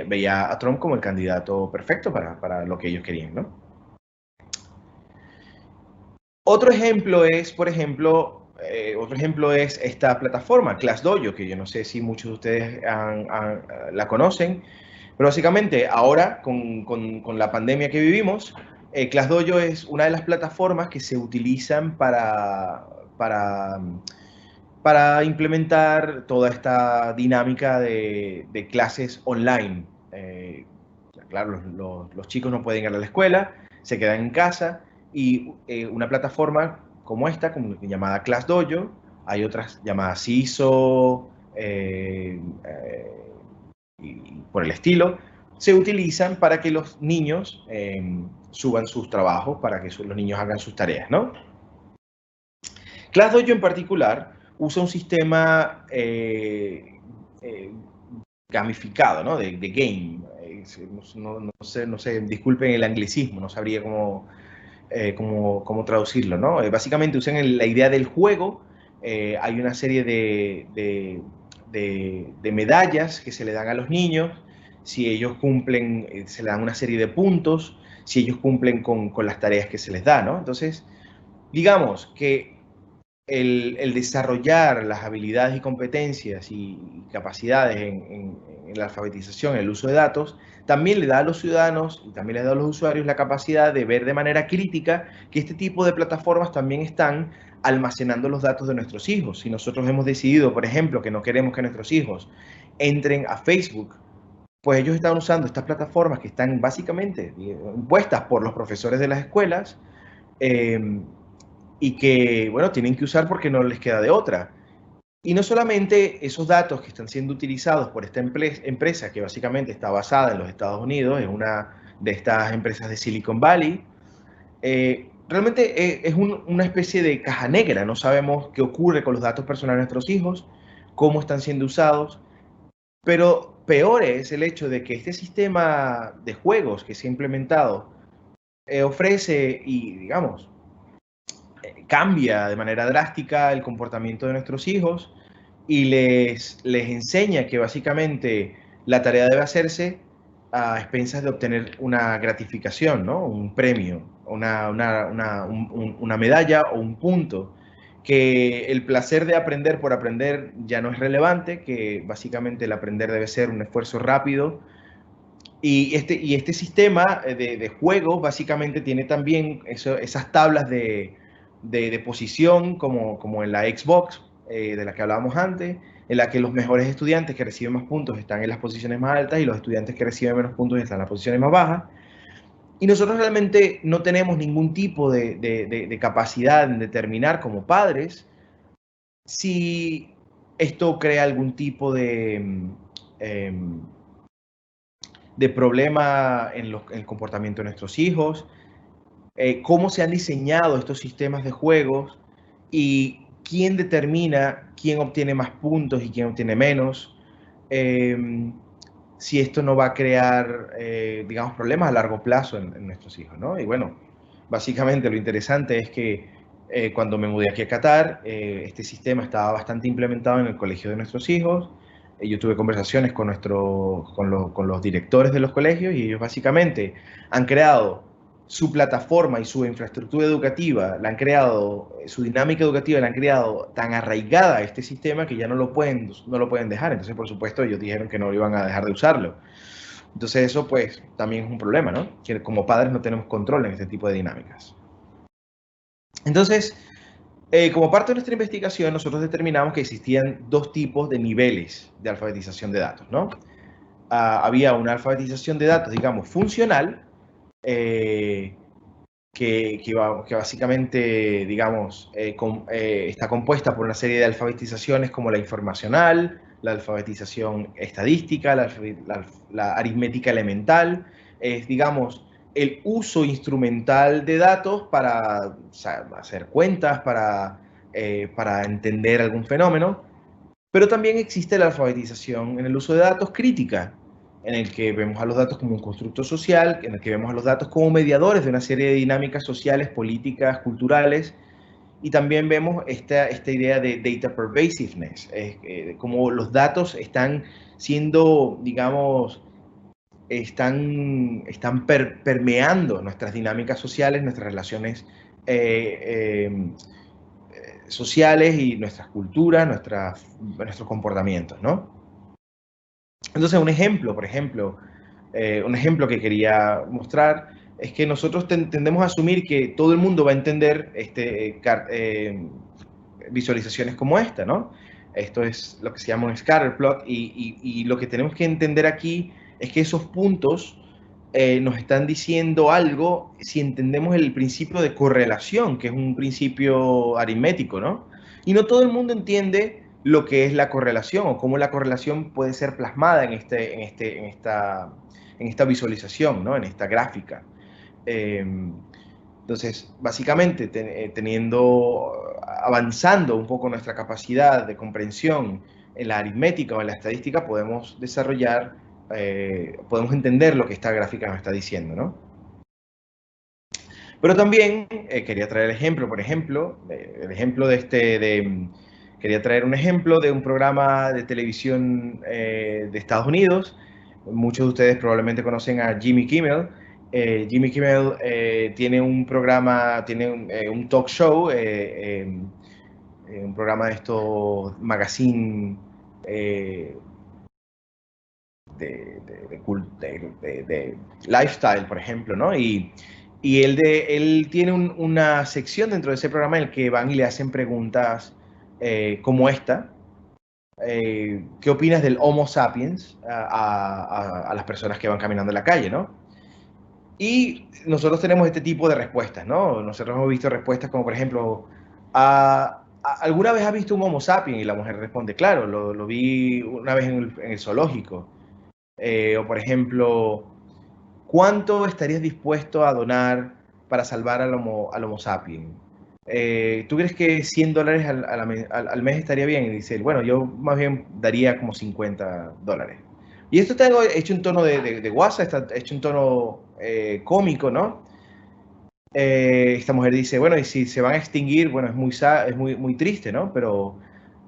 veía a Trump como el candidato perfecto para lo que ellos querían, ¿no? Otro ejemplo es, por ejemplo, esta plataforma, ClassDojo, que yo no sé si muchos de ustedes la conocen, pero básicamente ahora, con la pandemia que vivimos, ClassDojo es una de las plataformas que se utilizan para, para implementar toda esta dinámica de clases online. Claro, los chicos no pueden ir a la escuela, se quedan en casa y una plataforma como esta, llamada ClassDojo, hay otras llamadas CISO y por el estilo, se utilizan para que los niños suban sus trabajos, para que los niños hagan sus tareas, ¿no? ClassDojo en particular usa un sistema gamificado, ¿no? De game. no sé, disculpen el anglicismo, no sabría cómo traducirlo, ¿no? Básicamente usan la idea del juego, hay una serie de medallas que se le dan a los niños, si ellos cumplen, se le dan una serie de puntos, si ellos cumplen con las tareas que se les da, ¿no? Entonces, digamos que el desarrollar las habilidades y competencias y capacidades en la alfabetización, en el uso de datos, también le da a los ciudadanos y también le da a los usuarios la capacidad de ver de manera crítica que este tipo de plataformas también están almacenando los datos de nuestros hijos. Si nosotros hemos decidido, por ejemplo, que no queremos que nuestros hijos entren a Facebook, pues ellos están usando estas plataformas que están básicamente impuestas por los profesores de las escuelas, eh, y que, bueno, tienen que usar porque no les queda de otra. Y no solamente esos datos que están siendo utilizados por esta empresa que básicamente está basada en los Estados Unidos, es una de estas empresas de Silicon Valley, realmente es una especie de caja negra, no sabemos qué ocurre con los datos personales de nuestros hijos, cómo están siendo usados, pero peor es el hecho de que este sistema de juegos que se ha implementado ofrece y, digamos, cambia de manera drástica el comportamiento de nuestros hijos y les enseña que básicamente la tarea debe hacerse a expensas de obtener una gratificación, ¿no? Un premio, una medalla o un punto, que el placer de aprender por aprender ya no es relevante, que básicamente el aprender debe ser un esfuerzo rápido. Y este sistema de juego básicamente tiene también esas tablas de posición como en la Xbox, de la que hablábamos antes, en la que los mejores estudiantes que reciben más puntos están en las posiciones más altas y los estudiantes que reciben menos puntos están en las posiciones más bajas. Y nosotros realmente no tenemos ningún tipo de capacidad en determinar como padres si esto crea algún tipo de problema en el comportamiento de nuestros hijos, cómo se han diseñado estos sistemas de juegos y quién determina quién obtiene más puntos y quién obtiene menos, si esto no va a crear, digamos, problemas a largo plazo en nuestros hijos, ¿no? Y bueno, básicamente lo interesante es que cuando me mudé aquí a Qatar, este sistema estaba bastante implementado en el colegio de nuestros hijos. Yo tuve conversaciones con los directores de los colegios y ellos básicamente han creado su plataforma y su infraestructura educativa, la han creado, su dinámica educativa la han creado tan arraigada a este sistema que ya no lo pueden dejar. Entonces, por supuesto, ellos dijeron que no iban a dejar de usarlo. Entonces, eso pues también es un problema, ¿no? Que como padres no tenemos control en este tipo de dinámicas. Entonces, como parte de nuestra investigación, nosotros determinamos que existían dos tipos de niveles de alfabetización de datos, ¿no? Había una alfabetización de datos, digamos, funcional, que básicamente, digamos, está compuesta por una serie de alfabetizaciones como la informacional, la alfabetización estadística, la aritmética elemental, es, digamos, el uso instrumental de datos para, o sea, hacer cuentas, para entender algún fenómeno, pero también existe la alfabetización en el uso de datos crítica, en el que vemos a los datos como un constructo social, en el que vemos a los datos como mediadores de una serie de dinámicas sociales, políticas, culturales, y también vemos esta idea de data pervasiveness, como los datos están siendo, digamos, permeando nuestras dinámicas sociales, nuestras relaciones sociales y nuestras culturas, nuestros comportamientos, ¿no? Entonces, un ejemplo, por ejemplo, un ejemplo que quería mostrar es que nosotros tendemos a asumir que todo el mundo va a entender visualizaciones como esta, ¿no? Esto es lo que se llama un scatterplot y lo que tenemos que entender aquí es que esos puntos nos están diciendo algo si entendemos el principio de correlación, que es un principio aritmético, ¿no? Y no todo el mundo entiende lo que es la correlación o cómo la correlación puede ser plasmada en esta visualización, ¿no? En esta gráfica. Entonces, básicamente, avanzando un poco nuestra capacidad de comprensión en la aritmética o en la estadística, podemos desarrollar podemos entender lo que esta gráfica nos está diciendo, ¿no? Pero también quería traer el ejemplo, por ejemplo, quería traer un ejemplo de un programa de televisión de Estados Unidos. Muchos de ustedes probablemente conocen a Jimmy Kimmel. Jimmy Kimmel tiene un programa, tiene un talk show, un programa de estos magazine de lifestyle, por ejemplo, ¿no? Y él tiene una sección dentro de ese programa en el que van y le hacen preguntas como esta. ¿Qué opinas del Homo sapiens a las personas que van caminando en la calle, ¿no? Y nosotros tenemos este tipo de respuestas, ¿no? Nosotros hemos visto respuestas como, por ejemplo, ¿alguna vez has visto un Homo sapiens? Y la mujer responde, claro, lo vi una vez en el zoológico. O, por ejemplo, ¿cuánto estarías dispuesto a donar para salvar al Homo sapiens? ¿Tú crees que $100 al mes estaría bien? Y dice, bueno, yo más bien daría como $50. Y esto está hecho en tono de WhatsApp, está hecho en tono cómico, ¿no? Esta mujer dice, bueno, y si se van a extinguir, bueno, es muy triste, ¿no? Pero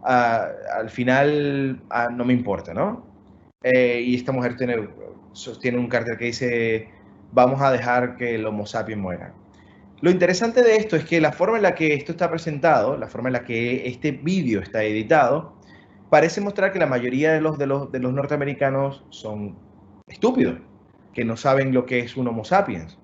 al final no me importa, ¿no? Y esta mujer sostiene un cartel que dice, vamos a dejar que el Homo sapiens muera. Lo interesante de esto es que la forma en la que esto está presentado, la forma en la que este vídeo está editado, parece mostrar que la mayoría de los norteamericanos son estúpidos, que no saben lo que es un Homo sapiens.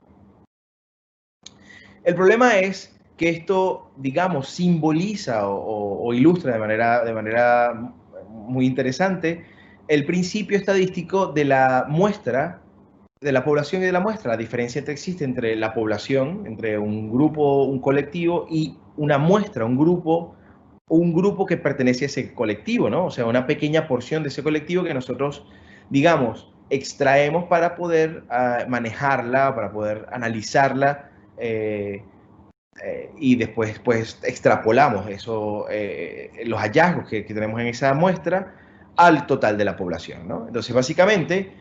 El problema es que esto, digamos, simboliza o ilustra de manera muy interesante el principio estadístico de la muestra, de la población y de la muestra, la diferencia que existe entre la población, entre un grupo, un colectivo y una muestra, un grupo que pertenece a ese colectivo, ¿no? O sea, una pequeña porción de ese colectivo que nosotros, digamos, extraemos para poder manejarla, para poder analizarla y después pues extrapolamos los hallazgos que tenemos en esa muestra al total de la población, ¿no? Entonces, básicamente,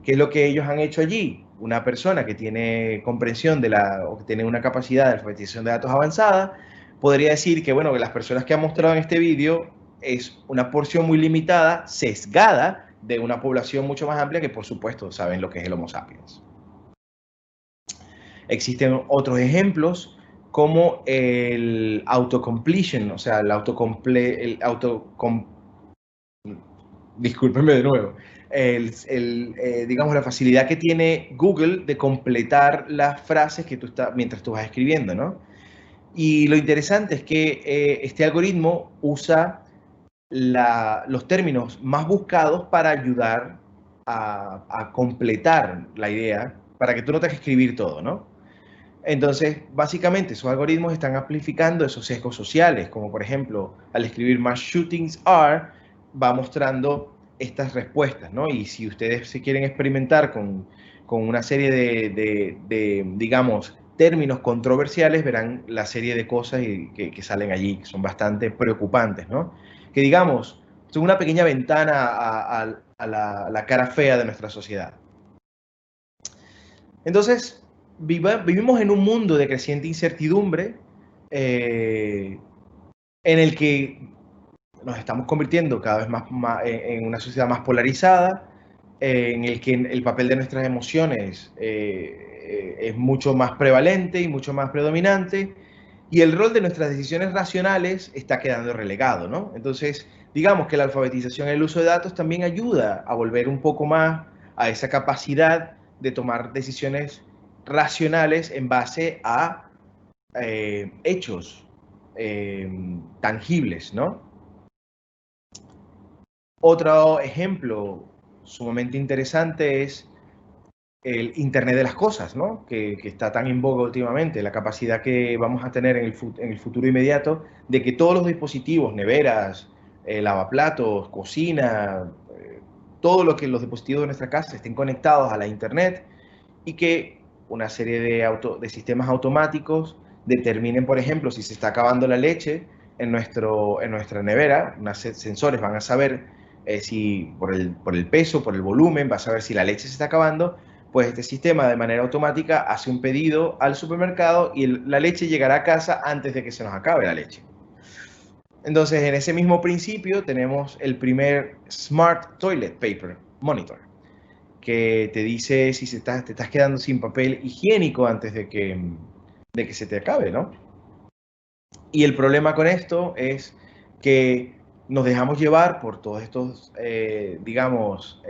¿qué es lo que ellos han hecho allí? Una persona que tiene comprensión o que tiene una capacidad de alfabetización de datos avanzada, podría decir que, bueno, que las personas que han mostrado en este vídeo es una porción muy limitada, sesgada, de una población mucho más amplia que, por supuesto, saben lo que es el Homo sapiens. Existen otros ejemplos como el autocompletion, o sea, discúlpenme de nuevo, digamos, la facilidad que tiene Google de completar las frases que mientras tú vas escribiendo, ¿no? Y lo interesante es que este algoritmo usa los términos más buscados para ayudar a completar la idea, para que tú no tengas que escribir todo, ¿no? Entonces, básicamente, esos algoritmos están amplificando esos sesgos sociales, como por ejemplo, al escribir mass shootings are, va mostrando estas respuestas, ¿no? Y si ustedes se quieren experimentar con una serie digamos, términos controversiales, verán la serie de cosas que salen allí, que son bastante preocupantes, ¿no? Que digamos, son una pequeña ventana a la cara fea de nuestra sociedad. Entonces, vivimos en un mundo de creciente incertidumbre en el que nos estamos convirtiendo cada vez más en una sociedad más polarizada, en el que el papel de nuestras emociones es mucho más prevalente y mucho más predominante, y el rol de nuestras decisiones racionales está quedando relegado, ¿no? Entonces, digamos que la alfabetización y el uso de datos también ayuda a volver un poco más a esa capacidad de tomar decisiones racionales en base a hechos tangibles, ¿no? Otro ejemplo sumamente interesante es el Internet de las cosas, ¿no? Que está tan en boga últimamente, la capacidad que vamos a tener en el futuro inmediato de que todos los dispositivos, neveras, lavaplatos, cocina, todo lo que los dispositivos de nuestra casa estén conectados a la Internet y que una serie de sistemas automáticos determinen, por ejemplo, si se está acabando la leche en nuestra nevera, unos sensores van a saber si por el peso, por el volumen, va a saber si la leche se está acabando, pues este sistema de manera automática hace un pedido al supermercado y la leche llegará a casa antes de que se nos acabe la leche. Entonces, en ese mismo principio tenemos el primer Smart Toilet Paper Monitor, que te dice si te estás quedando sin papel higiénico antes de que se te acabe, ¿no? Y el problema con esto es que nos dejamos llevar por todos estos, digamos,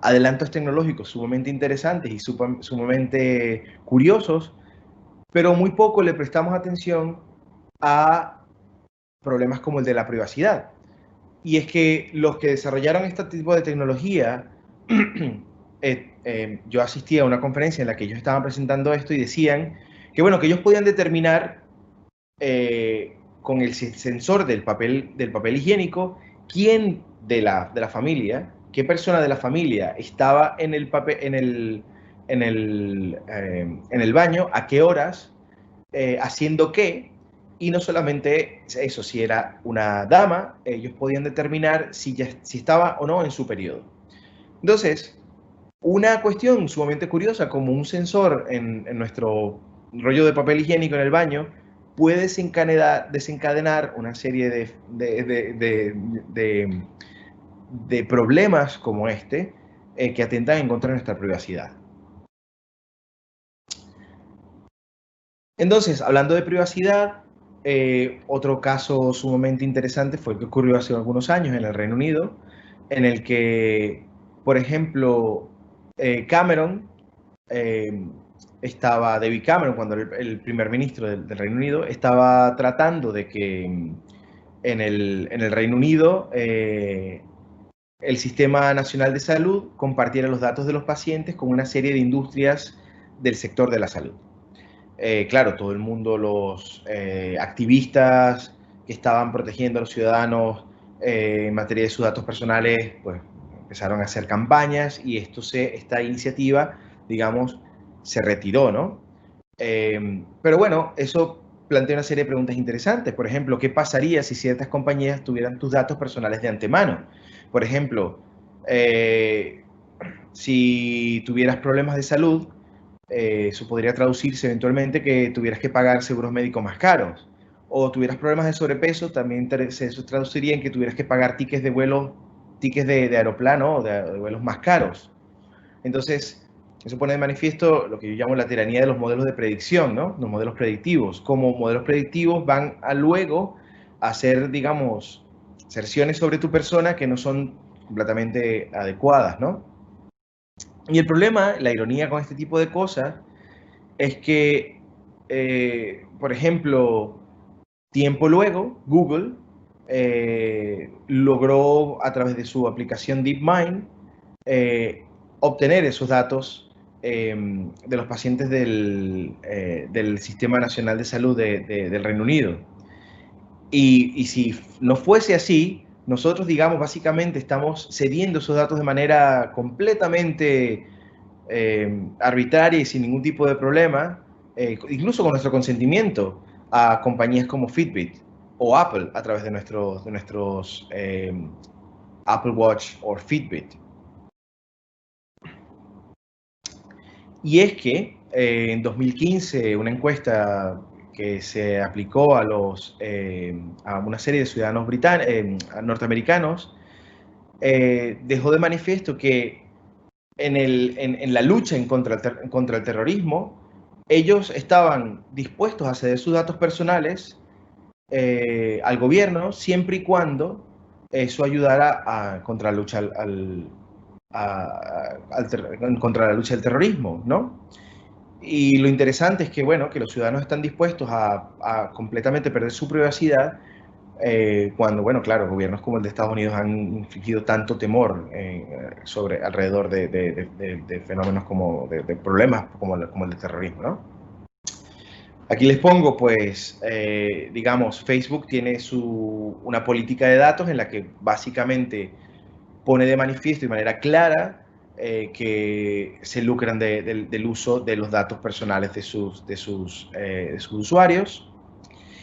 adelantos tecnológicos sumamente interesantes y sumamente curiosos, pero muy poco le prestamos atención a problemas como el de la privacidad. Y es que los que desarrollaron este tipo de tecnología, yo asistí a una conferencia en la que ellos estaban presentando esto y decían que, bueno, que ellos podían determinar con el sensor del papel higiénico quién de la familia, qué persona de la familia estaba en el baño, a qué horas, haciendo qué. Y no solamente eso, si era una dama, ellos podían determinar si estaba o no en su periodo. Entonces, una cuestión sumamente curiosa, como un sensor en nuestro rollo de papel higiénico en el baño, puede desencadenar una serie de problemas como este, que atentan en contra de nuestra privacidad. Entonces, hablando de privacidad, otro caso sumamente interesante fue el que ocurrió hace algunos años en el Reino Unido, en el que, por ejemplo, David Cameron, cuando el primer ministro del Reino Unido, estaba tratando de que en el Reino Unido el Sistema Nacional de Salud compartiera los datos de los pacientes con una serie de industrias del sector de la salud. Claro, todo el mundo, los activistas que estaban protegiendo a los ciudadanos en materia de sus datos personales, pues empezaron a hacer campañas y esta iniciativa, digamos, se retiró, ¿no? Pero bueno, eso plantea una serie de preguntas interesantes. Por ejemplo, ¿qué pasaría si ciertas compañías tuvieran tus datos personales de antemano? Por ejemplo, si tuvieras problemas de salud, eso podría traducirse eventualmente que tuvieras que pagar seguros médicos más caros. O tuvieras problemas de sobrepeso, también eso traduciría en que tuvieras que pagar tickets de vuelo, tickets de aeroplano o de vuelos más caros. Entonces, eso pone de manifiesto lo que yo llamo la tiranía de los modelos de predicción, ¿no? Los modelos predictivos. Como modelos predictivos van a luego hacer, digamos, aserciones sobre tu persona que no son completamente adecuadas, ¿no? Y el problema, la ironía con este tipo de cosas, es que, por ejemplo, tiempo luego, Google logró a través de su aplicación DeepMind obtener esos datos de los pacientes del Sistema Nacional de Salud del Reino Unido. Y si no fuese así, nosotros, digamos, básicamente estamos cediendo esos datos de manera completamente arbitraria y sin ningún tipo de problema, incluso con nuestro consentimiento, a compañías como Fitbit o Apple a través de nuestros Apple Watch o Fitbit. Y es que en 2015 una encuesta que se aplicó a una serie de ciudadanos norteamericanos dejó de manifiesto que en la lucha contra el terrorismo, ellos estaban dispuestos a ceder sus datos personales al gobierno siempre y cuando eso ayudara contra la lucha contra la lucha del terrorismo, ¿no? Y lo interesante es que, bueno, que los ciudadanos están dispuestos a completamente perder su privacidad cuando, bueno, claro, gobiernos como el de Estados Unidos han infligido tanto temor alrededor de fenómenos de problemas como el de terrorismo, ¿no? Aquí les pongo, pues, digamos, Facebook tiene una política de datos en la que básicamente pone de manifiesto de manera clara que se lucran del uso de los datos personales de sus usuarios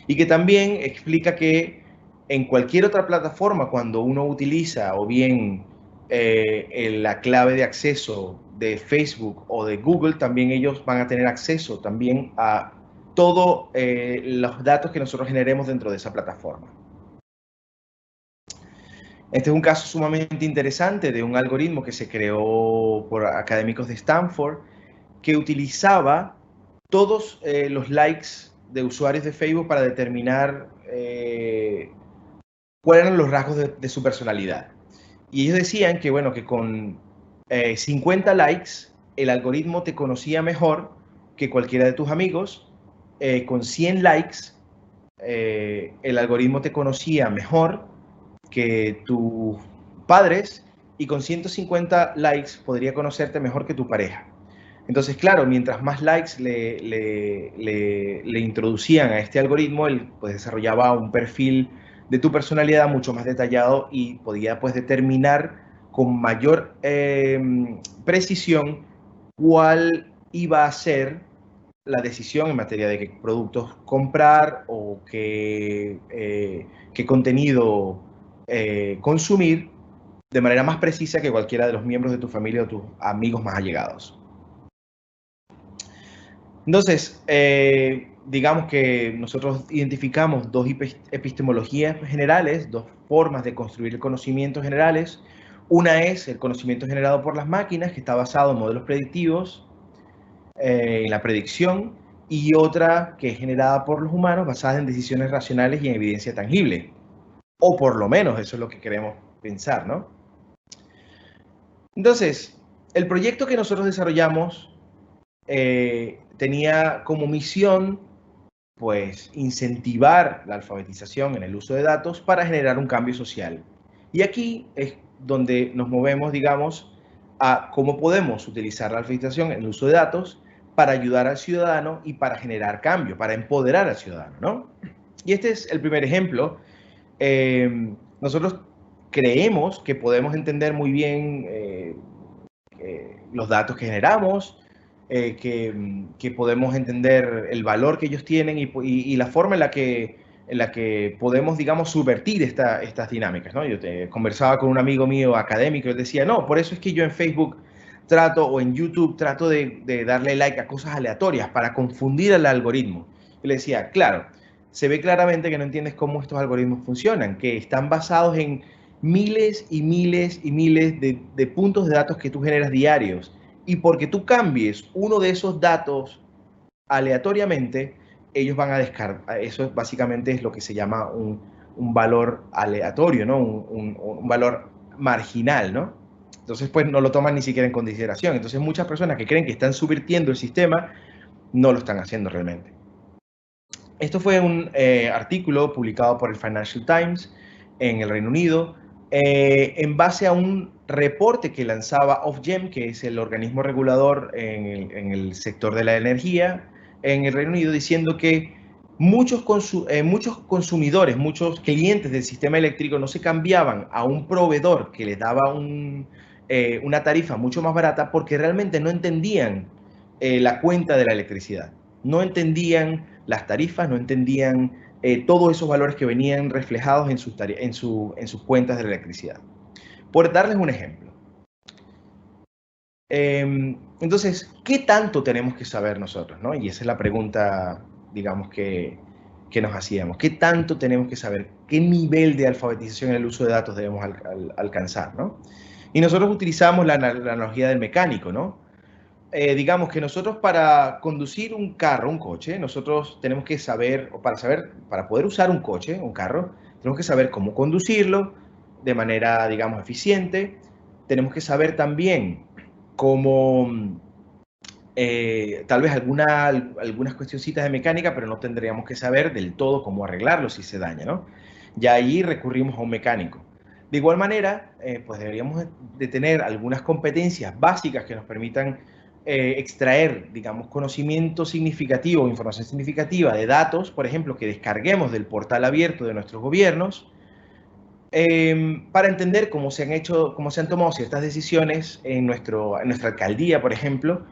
y que también explica que en cualquier otra plataforma, cuando uno utiliza o bien la clave de acceso de Facebook o de Google, también ellos van a tener acceso también a todos los datos que nosotros generemos dentro de esa plataforma. Este es un caso sumamente interesante de un algoritmo que se creó por académicos de Stanford que utilizaba todos los likes de usuarios de Facebook para determinar cuáles eran los rasgos de su personalidad. Y ellos decían que, bueno, que con 50 likes el algoritmo te conocía mejor que cualquiera de tus amigos. Con 100 likes el algoritmo te conocía mejor que tus padres, y con 150 likes podría conocerte mejor que tu pareja. Entonces, claro, mientras más likes le introducían a este algoritmo, él pues desarrollaba un perfil de tu personalidad mucho más detallado y podía pues determinar con mayor precisión cuál iba a ser la decisión en materia de qué productos comprar o qué contenido consumir de manera más precisa que cualquiera de los miembros de tu familia o tus amigos más allegados. Entonces, digamos que nosotros identificamos dos epistemologías generales, dos formas de construir el conocimiento generales. Una es el conocimiento generado por las máquinas, que está basado en modelos predictivos, en la predicción, y otra que es generada por los humanos, basada en decisiones racionales y en evidencia tangible. O por lo menos eso es lo que queremos pensar, ¿no? Entonces, el proyecto que nosotros desarrollamos tenía como misión, pues, incentivar la alfabetización en el uso de datos para generar un cambio social. Y aquí es donde nos movemos, digamos, a cómo podemos utilizar la alfabetización en el uso de datos para ayudar al ciudadano y para generar cambio, para empoderar al ciudadano, ¿no? Y este es el primer ejemplo. Nosotros creemos que podemos entender muy bien los datos que generamos, que podemos entender el valor que ellos tienen y la forma en la que podemos, digamos, subvertir estas dinámicas, ¿no? Yo conversaba con un amigo mío académico y él decía, no, por eso es que yo en Facebook trato o en YouTube trato de darle like a cosas aleatorias para confundir al algoritmo. Y le decía, claro, se ve claramente que no entiendes cómo estos algoritmos funcionan, que están basados en miles y miles y miles de puntos de datos que tú generas diarios. Y porque tú cambies uno de esos datos aleatoriamente, ellos van a descartar. Eso básicamente es lo que se llama un valor aleatorio, ¿no? Un valor marginal, ¿no? Entonces, pues no lo toman ni siquiera en consideración. Entonces, muchas personas que creen que están subvirtiendo el sistema, no lo están haciendo realmente. Esto fue un artículo publicado por el Financial Times en el Reino Unido, en base a un reporte que lanzaba Ofgem, que es el organismo regulador en el sector de la energía en el Reino Unido, diciendo que muchos consumidores, muchos clientes del sistema eléctrico no se cambiaban a un proveedor que les daba una tarifa mucho más barata porque realmente no entendían la cuenta de la electricidad. No entendían las tarifas, no entendían todos esos valores que venían reflejados en sus cuentas de la electricidad. Por darles un ejemplo. Entonces, ¿qué tanto tenemos que saber nosotros, ¿no? Y esa es la pregunta, digamos, que nos hacíamos. ¿Qué tanto tenemos que saber? ¿Qué nivel de alfabetización en el uso de datos debemos alcanzar, ¿no? Y nosotros utilizamos la analogía del mecánico, ¿no? Digamos que nosotros para conducir un carro, un coche, nosotros tenemos que saber, o para poder usar un coche, un carro, tenemos que saber cómo conducirlo de manera, digamos, eficiente. Tenemos que saber también cómo, tal vez algunas cuestioncitas de mecánica, pero no tendríamos que saber del todo cómo arreglarlo si se daña, ¿no? Ya ahí recurrimos a un mecánico. De igual manera, pues deberíamos de tener algunas competencias básicas que nos permitan extraer, digamos, conocimiento significativo, información significativa de datos, por ejemplo, que descarguemos del portal abierto de nuestros gobiernos, para entender cómo se han tomado ciertas decisiones en nuestra alcaldía, por ejemplo.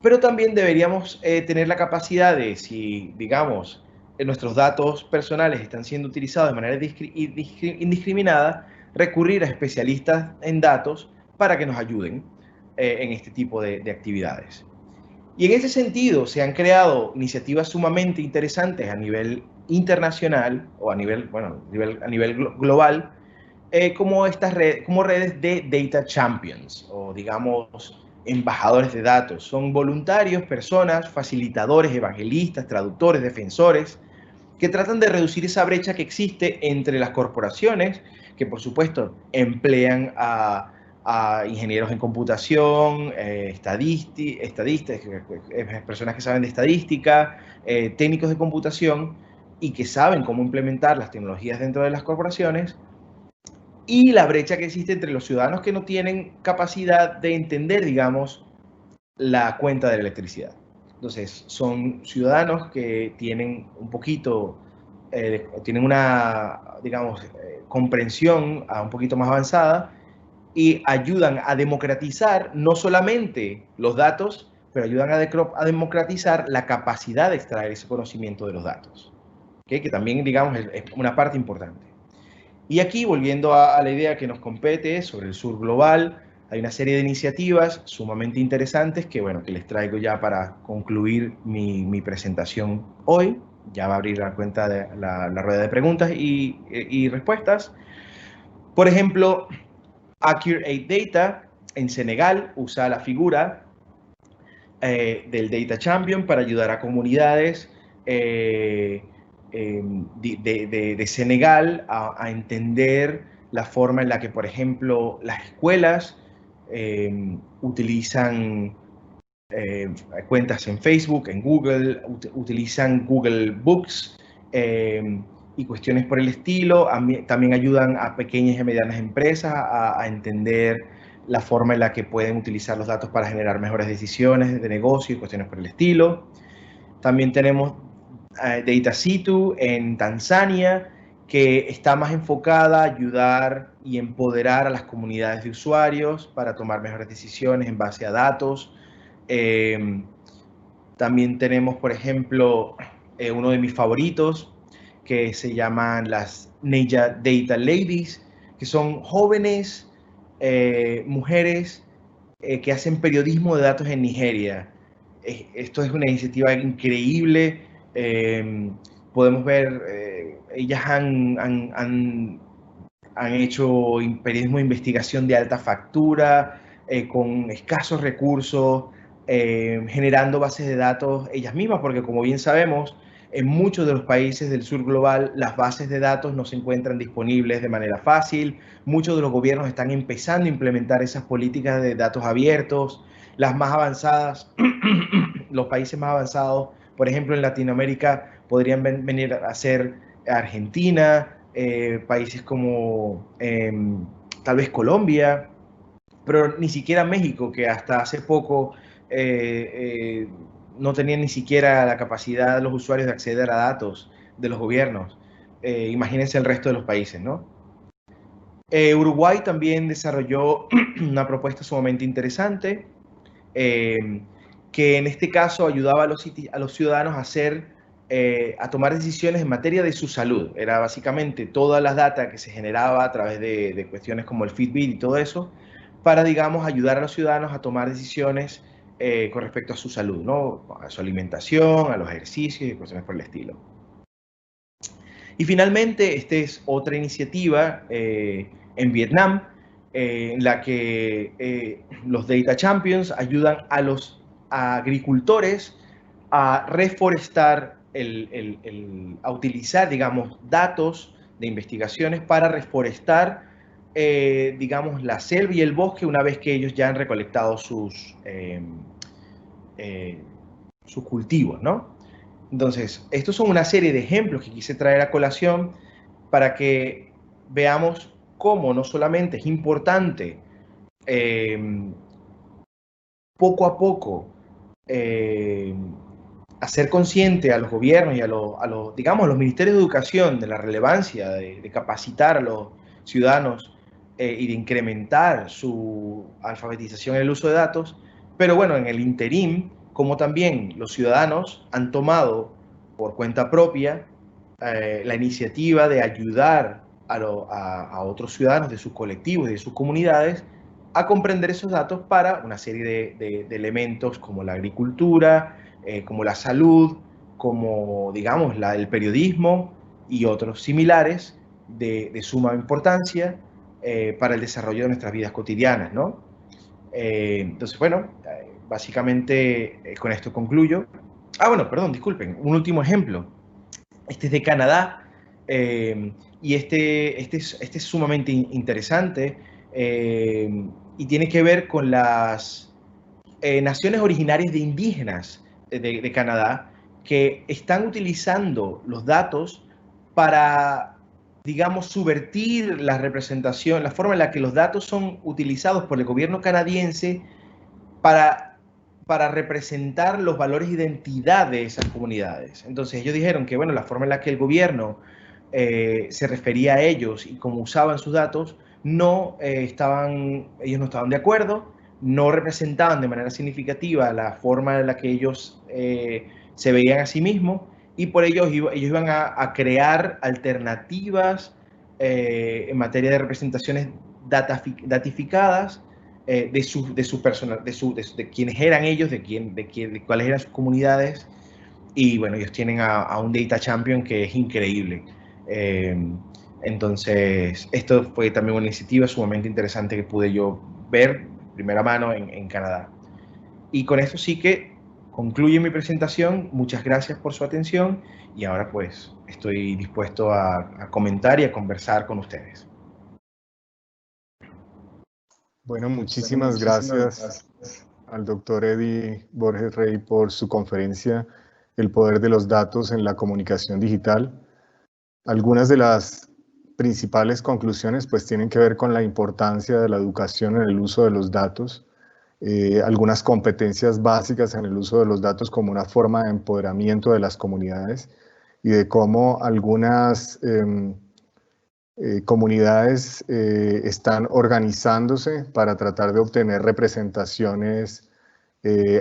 Pero también deberíamos tener la capacidad de, si, digamos, nuestros datos personales están siendo utilizados de manera indiscriminada, recurrir a especialistas en datos para que nos ayuden en este tipo de actividades. Y en ese sentido se han creado iniciativas sumamente interesantes a nivel internacional o a nivel global, como redes de Data Champions, o digamos embajadores de datos. Son voluntarios, personas, facilitadores, evangelistas, traductores, defensores, que tratan de reducir esa brecha que existe entre las corporaciones, que por supuesto emplean a ingenieros en computación, estadistas, personas que saben de estadística, técnicos de computación y que saben cómo implementar las tecnologías dentro de las corporaciones, y la brecha que existe entre los ciudadanos que no tienen capacidad de entender, digamos, la cuenta de la electricidad. Entonces, son ciudadanos que tienen un poquito, tienen una, digamos, comprensión un poquito más avanzada y ayudan a democratizar no solamente los datos, pero ayudan a democratizar la capacidad de extraer ese conocimiento de los datos, ¿okay? Que también, digamos, es una parte importante. Y aquí, volviendo a la idea que nos compete sobre el sur global, hay una serie de iniciativas sumamente interesantes que, bueno, que les traigo ya para concluir mi presentación hoy. Ya va a abrir la cuenta de la rueda de preguntas y respuestas. Por ejemplo, Accurate Data en Senegal usa la figura del Data Champion para ayudar a comunidades de Senegal a entender la forma en la que, por ejemplo, las escuelas utilizan cuentas en Facebook, en Google, utilizan Google Books y cuestiones por el estilo. También ayudan a pequeñas y medianas empresas a entender la forma en la que pueden utilizar los datos para generar mejores decisiones de negocio y cuestiones por el estilo. También tenemos DataSitu en Tanzania, que está más enfocada a ayudar y empoderar a las comunidades de usuarios para tomar mejores decisiones en base a datos. También tenemos, por ejemplo, uno de mis favoritos, que se llaman las Naija Data Ladies, que son jóvenes mujeres que hacen periodismo de datos en Nigeria. Esto es una iniciativa increíble. Podemos ver, ellas han hecho periodismo de investigación de alta factura, con escasos recursos, generando bases de datos ellas mismas, porque como bien sabemos, en muchos de los países del sur global las bases de datos no se encuentran disponibles de manera fácil. Muchos de los gobiernos están empezando a implementar esas políticas de datos abiertos. Las más avanzadas, los países más avanzados, por ejemplo en Latinoamérica, podrían venir a ser Argentina, países como tal vez Colombia, pero ni siquiera México, que hasta hace poco no tenían ni siquiera la capacidad de los usuarios de acceder a datos de los gobiernos. Imagínense el resto de los países, ¿no? Uruguay también desarrolló una propuesta sumamente interesante, que en este caso ayudaba a los ciudadanos a tomar decisiones en materia de su salud. Era básicamente todas las datas que se generaba a través de cuestiones como el Fitbit y todo eso, para, digamos, ayudar a los ciudadanos a tomar decisiones con respecto a su salud, ¿no? A su alimentación, a los ejercicios y cuestiones por el estilo. Y finalmente, esta es otra iniciativa en Vietnam, en la que los Data Champions ayudan a los agricultores a reforestar, a utilizar, digamos, datos de investigaciones para reforestar, digamos, la selva y el bosque una vez que ellos ya han recolectado sus cultivos, ¿no? Entonces, estos son una serie de ejemplos que quise traer a colación para que veamos cómo no solamente es importante poco a poco hacer consciente a los gobiernos y a los, digamos, a los ministerios de educación de la relevancia de capacitar a los ciudadanos y de incrementar su alfabetización en el uso de datos, pero bueno, en el interín, como también los ciudadanos han tomado por cuenta propia la iniciativa de ayudar a otros ciudadanos de sus colectivos y de sus comunidades a comprender esos datos para una serie de elementos como la agricultura, como la salud, como, digamos, el periodismo y otros similares de suma importancia para el desarrollo de nuestras vidas cotidianas, ¿no? Entonces, bueno, básicamente con esto concluyo. Bueno, perdón, disculpen, un último ejemplo. Este es de Canadá y este es sumamente interesante y tiene que ver con las naciones originarias de indígenas de Canadá que están utilizando los datos para, digamos, subvertir la representación, la forma en la que los datos son utilizados por el gobierno canadiense para representar los valores de identidad de esas comunidades. Entonces ellos dijeron que, bueno, la forma en la que el gobierno se refería a ellos y cómo usaban sus datos, ellos no estaban de acuerdo, no representaban de manera significativa la forma en la que ellos se veían a sí mismos, y por ello ellos iban a crear alternativas en materia de representaciones datificadas de quienes eran ellos, de cuáles eran sus comunidades. Y bueno, ellos tienen a un Data Champion que es increíble. Entonces, esto fue también una iniciativa sumamente interesante que pude yo ver de primera mano en Canadá. Y con esto sí que concluye mi presentación. Muchas gracias por su atención y ahora pues estoy dispuesto a comentar y a conversar con ustedes. Bueno, muchísimas gracias al doctor Eddie Borges Rey por su conferencia El poder de los datos en la comunicación digital. Algunas de las principales conclusiones pues tienen que ver con la importancia de la educación en el uso de los datos, algunas competencias básicas en el uso de los datos como una forma de empoderamiento de las comunidades y de cómo algunas comunidades están organizándose para tratar de obtener representaciones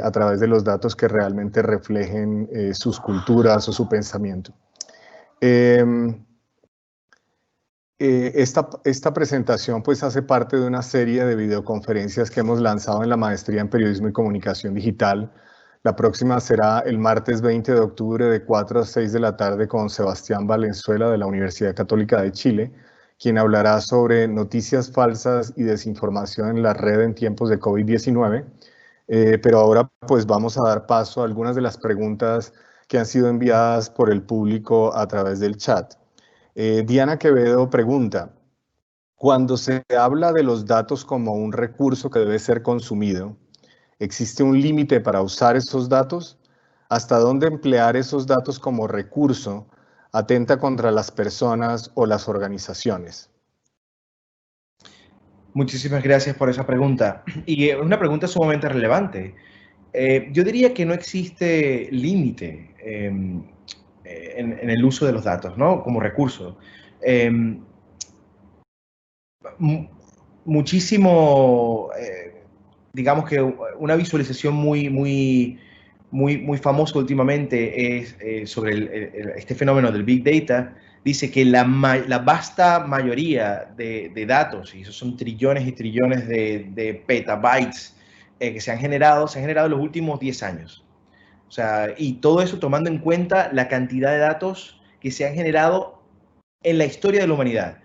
a través de los datos que realmente reflejen sus culturas o su pensamiento. Esta presentación pues hace parte de una serie de videoconferencias que hemos lanzado en la Maestría en Periodismo y Comunicación Digital. La próxima será el martes 20 de octubre de 4 a 6 de la tarde con Sebastián Valenzuela de la Universidad Católica de Chile, quien hablará sobre noticias falsas y desinformación en la red en tiempos de COVID-19. Pero ahora pues vamos a dar paso a algunas de las preguntas que han sido enviadas por el público a través del chat. Diana Quevedo pregunta, cuando se habla de los datos como un recurso que debe ser consumido, ¿existe un límite para usar esos datos? ¿Hasta dónde emplear esos datos como recurso atenta contra las personas o las organizaciones? Muchísimas gracias por esa pregunta. Y es una pregunta sumamente relevante. Yo diría que no existe límite en el uso de los datos, ¿no? Como recurso. Muchísimo, digamos que una visualización muy famosa últimamente es sobre este fenómeno del Big Data. Dice que la vasta mayoría de datos, y esos son trillones y trillones de petabytes que se han generado en los últimos 10 años. O sea, y todo eso tomando en cuenta la cantidad de datos que se han generado en la historia de la humanidad.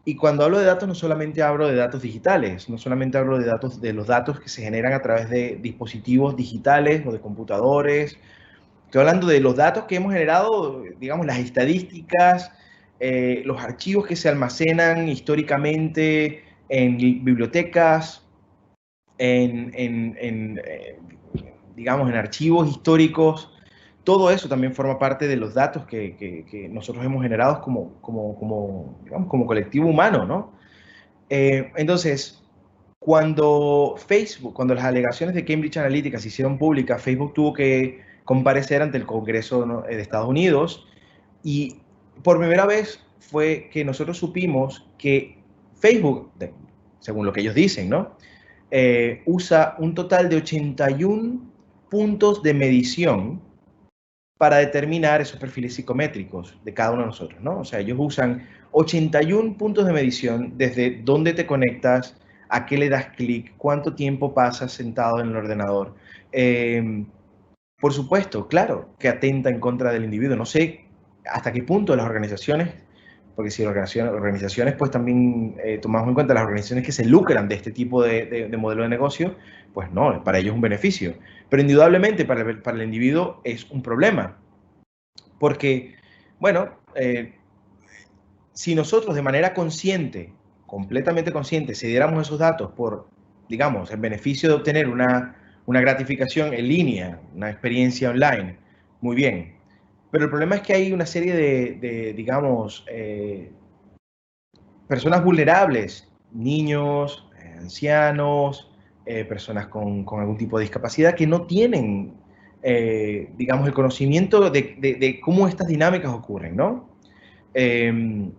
Y cuando hablo de datos, no solamente hablo de datos digitales, no solamente hablo de los datos que se generan a través de dispositivos digitales o de computadores. Estoy hablando de los datos que hemos generado, digamos, las estadísticas, los archivos que se almacenan históricamente en bibliotecas, digamos, en archivos históricos. Todo eso también forma parte de los datos que nosotros hemos generado digamos, como colectivo humano, ¿no? Entonces, cuando las alegaciones de Cambridge Analytica se hicieron públicas, Facebook tuvo que comparecer ante el Congreso, ¿no?, de Estados Unidos, y por primera vez fue que nosotros supimos que Facebook, según lo que ellos dicen, ¿no?, usa un total de 81 puntos de medición para determinar esos perfiles psicométricos de cada uno de nosotros, ¿no? O sea, ellos usan 81 puntos de medición desde dónde te conectas, a qué le das clic, cuánto tiempo pasas sentado en el ordenador. Por supuesto, claro, que atenta en contra del individuo. No sé hasta qué punto las organizaciones, porque si las organizaciones, pues también tomamos en cuenta las organizaciones que se lucran de este tipo de modelo de negocio, pues no, para ellos es un beneficio. Pero indudablemente para el individuo es un problema. Porque, bueno, si nosotros de manera consciente, completamente consciente, cediéramos esos datos por, digamos, el beneficio de obtener una gratificación en línea, una experiencia online, muy bien. Pero el problema es que hay una serie digamos, personas vulnerables, niños, ancianos, personas con algún tipo de discapacidad que no tienen, digamos, el conocimiento de cómo estas dinámicas ocurren, ¿no? Sin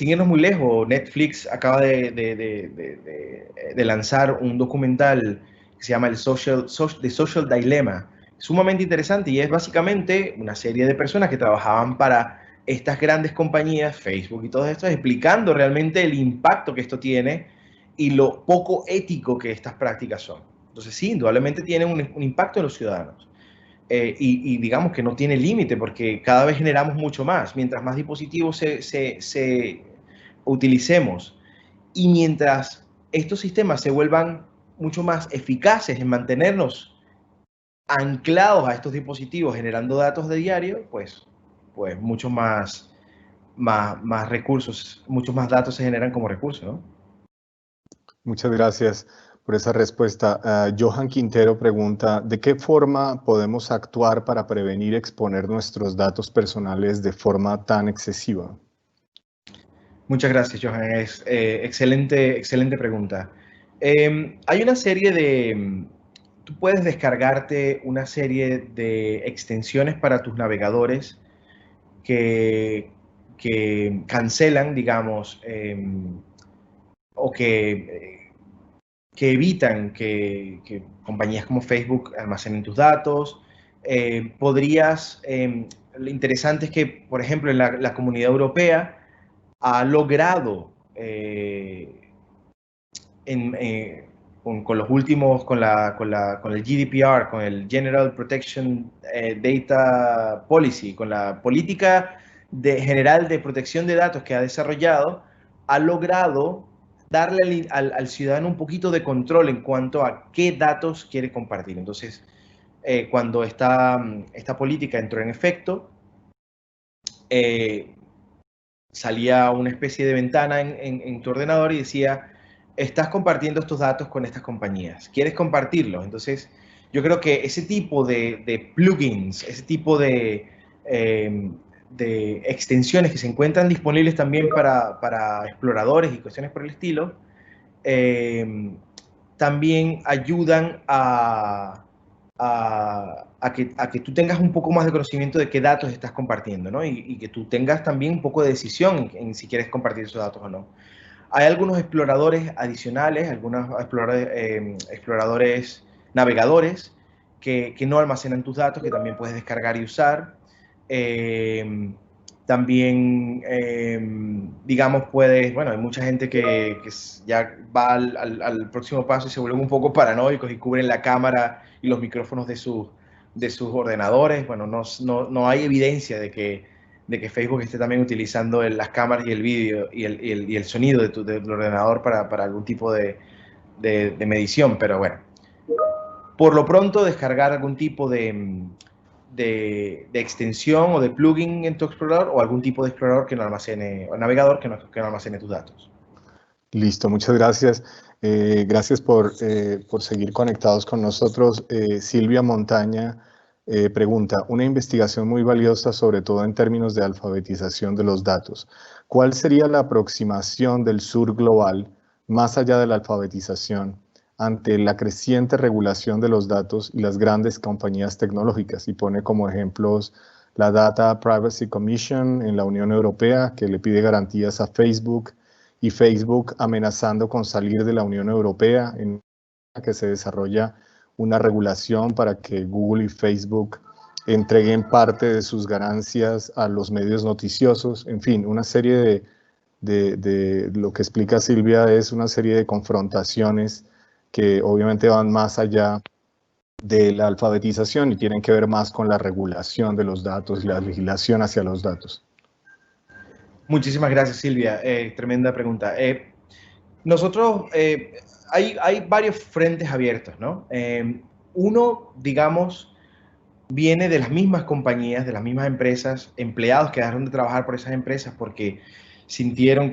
irnos muy lejos, Netflix acaba de lanzar un documental que se llama The Social Dilemma, sumamente interesante, y es básicamente una serie de personas que trabajaban para estas grandes compañías, Facebook y todo esto, explicando realmente el impacto que esto tiene y lo poco ético que estas prácticas son. Entonces sí, indudablemente tienen un impacto en los ciudadanos. Y digamos que no tiene límite porque cada vez generamos mucho más. Mientras más dispositivos se utilicemos y mientras estos sistemas se vuelvan mucho más eficaces en mantenernos anclados a estos dispositivos generando datos de diario, pues mucho más recursos, muchos más datos se generan como recursos, ¿no? Muchas gracias por esa respuesta. Johan Quintero pregunta, ¿de qué forma podemos actuar para prevenir exponer nuestros datos personales de forma tan excesiva? Muchas gracias, Johan. Es excelente pregunta. Hay una serie tú puedes descargarte una serie de extensiones para tus navegadores que cancelan, digamos, o que evitan que compañías como Facebook almacenen tus datos. Lo interesante es que, por ejemplo, en la Comunidad Europea ha logrado con los últimos, con el GDPR, con el General Protection Data Policy, con la política general de protección de datos que ha desarrollado, ha logrado darle al ciudadano un poquito de control en cuanto a qué datos quiere compartir. Entonces, cuando esta política entró en efecto, salía una especie de ventana en tu ordenador y decía, estás compartiendo estos datos con estas compañías, ¿quieres compartirlos? Entonces, yo creo que ese tipo de plugins, ese tipo de extensiones que se encuentran disponibles también para exploradores y cuestiones por el estilo, también ayudan a que tú tengas un poco más de conocimiento de qué datos estás compartiendo, ¿no? Y que tú tengas también un poco de decisión en si quieres compartir esos datos o no. Hay algunos exploradores adicionales, algunos exploradores navegadores que no almacenan tus datos, que también puedes descargar y usar. También, digamos, hay mucha gente que ya va al próximo paso y se vuelven un poco paranoicos y cubren la cámara y los micrófonos de sus ordenadores. Bueno, no hay evidencia de que Facebook esté también utilizando las cámaras y el vídeo y el sonido de tu ordenador para algún tipo de medición, pero bueno. Por lo pronto, descargar algún tipo de extensión o de plugin en tu explorador o algún tipo de explorador que no almacene, o navegador que no almacene tus datos. Listo, muchas gracias. Gracias por seguir conectados con nosotros. Silvia Montaña pregunta, una investigación muy valiosa, sobre todo en términos de alfabetización de los datos. ¿Cuál sería la aproximación del sur global, más allá de la alfabetización, ante la creciente regulación de los datos y las grandes compañías tecnológicas? Y pone como ejemplos la Data Privacy Commission en la Unión Europea, que le pide garantías a Facebook, y Facebook amenazando con salir de la Unión Europea, en que se desarrolla una regulación para que Google y Facebook entreguen parte de sus ganancias a los medios noticiosos, en fin, una serie de lo que explica Silvia es una serie de confrontaciones que obviamente van más allá de la alfabetización y tienen que ver más con la regulación de los datos y la legislación hacia los datos. Muchísimas gracias, Silvia. Tremenda pregunta. Nosotros, hay varios frentes abiertos, ¿no? Uno, digamos, viene de las mismas compañías, de las mismas empresas, empleados que dejaron de trabajar por esas empresas porque sintieron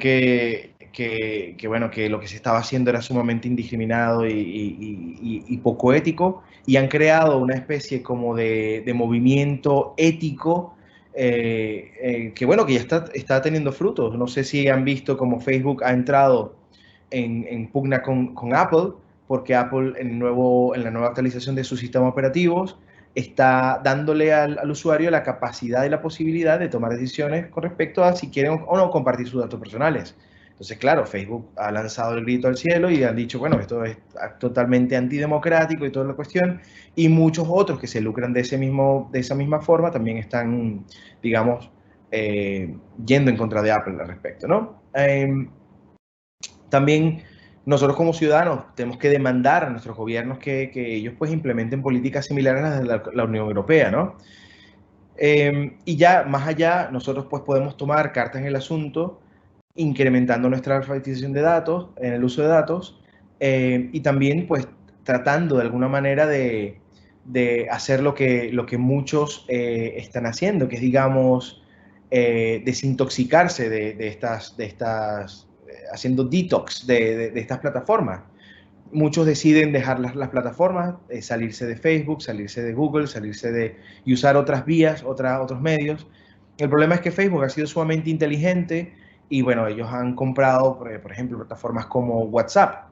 bueno, que lo que se estaba haciendo era sumamente indiscriminado y poco ético, y han creado una especie como de movimiento ético que, bueno, que ya está teniendo frutos. No sé si han visto cómo Facebook ha entrado en pugna con Apple, porque Apple en la nueva actualización de sus sistemas operativos está dándole al usuario la capacidad y la posibilidad de tomar decisiones con respecto a si quieren o no compartir sus datos personales. Entonces, claro, Facebook ha lanzado el grito al cielo y han dicho, bueno, esto es totalmente antidemocrático y toda la cuestión, y muchos otros que se lucran de esa misma forma también están, digamos, yendo en contra de Apple al respecto, ¿no? También nosotros como ciudadanos tenemos que demandar a nuestros gobiernos que ellos pues implementen políticas similares a las de la Unión Europea, ¿no? Y ya más allá, nosotros pues podemos tomar cartas en el asunto, incrementando nuestra alfabetización de datos, en el uso de datos, y también pues tratando de alguna manera de hacer lo que muchos están haciendo, que es, digamos, desintoxicarse de estas haciendo detox de estas plataformas. Muchos deciden dejar las plataformas, salirse de Facebook, salirse de Google, y usar otras vías, otros medios. El problema es que Facebook ha sido sumamente inteligente y, bueno, ellos han comprado, por ejemplo, plataformas como WhatsApp,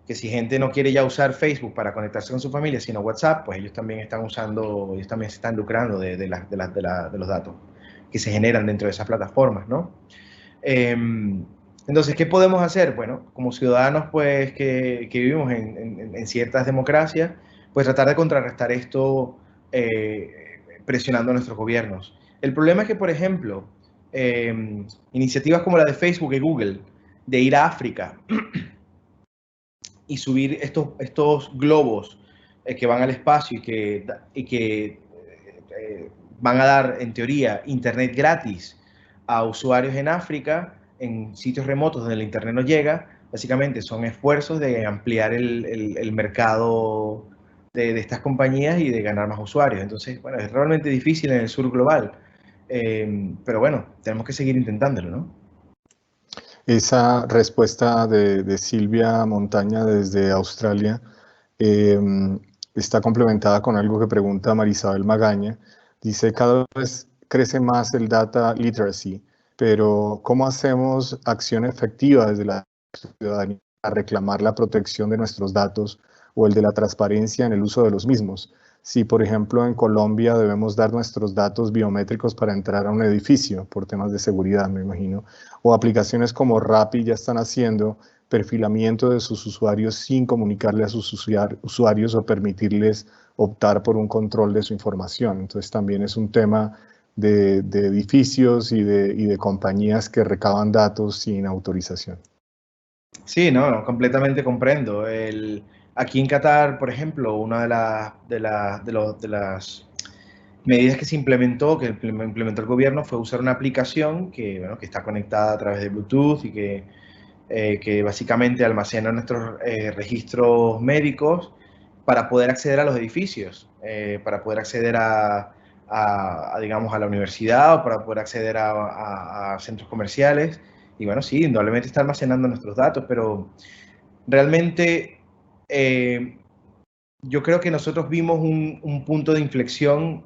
que si gente no quiere ya usar Facebook para conectarse con su familia, sino WhatsApp, pues ellos también se están lucrando de los datos que se generan dentro de esas plataformas, ¿no? Entonces, ¿qué podemos hacer? Bueno, como ciudadanos pues, que vivimos en ciertas democracias, pues tratar de contrarrestar esto presionando a nuestros gobiernos. El problema es que, por ejemplo, iniciativas como la de Facebook y Google, de ir a África y subir estos globos que van al espacio y que van a dar, en teoría, internet gratis a usuarios en África, en sitios remotos donde el internet no llega, básicamente son esfuerzos de ampliar el mercado de estas compañías y de ganar más usuarios. Entonces, bueno, es realmente difícil en el sur global, pero bueno, tenemos que seguir intentándolo, ¿no? Esa respuesta de Silvia Montaña desde Australia eh, está complementada con algo que pregunta Marisabel Magaña. Dice, cada vez crece más el data literacy, pero ¿cómo hacemos acción efectiva desde la ciudadanía a reclamar la protección de nuestros datos o el de la transparencia en el uso de los mismos? Si, por ejemplo, en Colombia debemos dar nuestros datos biométricos para entrar a un edificio, por temas de seguridad, me imagino, o aplicaciones como Rappi ya están haciendo perfilamiento de sus usuarios sin comunicarle a sus usuarios o permitirles optar por un control de su información. Entonces también es un tema de edificios y de compañías que recaban datos sin autorización. Sí, no, completamente comprendo. Aquí en Qatar, por ejemplo, una de las medidas que se implementó, que implementó el gobierno, fue usar una aplicación que, bueno, que está conectada a través de Bluetooth y que básicamente almacena nuestros registros médicos para poder acceder a los edificios, para poder acceder digamos, a la universidad o para poder acceder a centros comerciales. Y bueno, sí, indudablemente está almacenando nuestros datos, pero realmente yo creo que nosotros vimos un punto de inflexión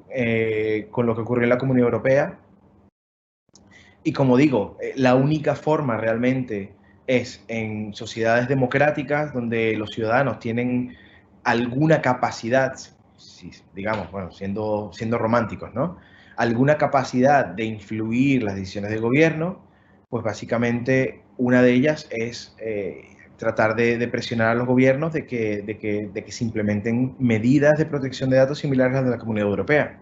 con lo que ocurrió en la Comunidad Europea. Y como digo, la única forma realmente es en sociedades democráticas donde los ciudadanos tienen alguna capacidad, digamos, bueno, siendo románticos, ¿no? Alguna capacidad de influir las decisiones del gobierno, pues básicamente una de ellas es tratar de presionar a los gobiernos de que se implementen medidas de protección de datos similares a las de la Comunidad Europea.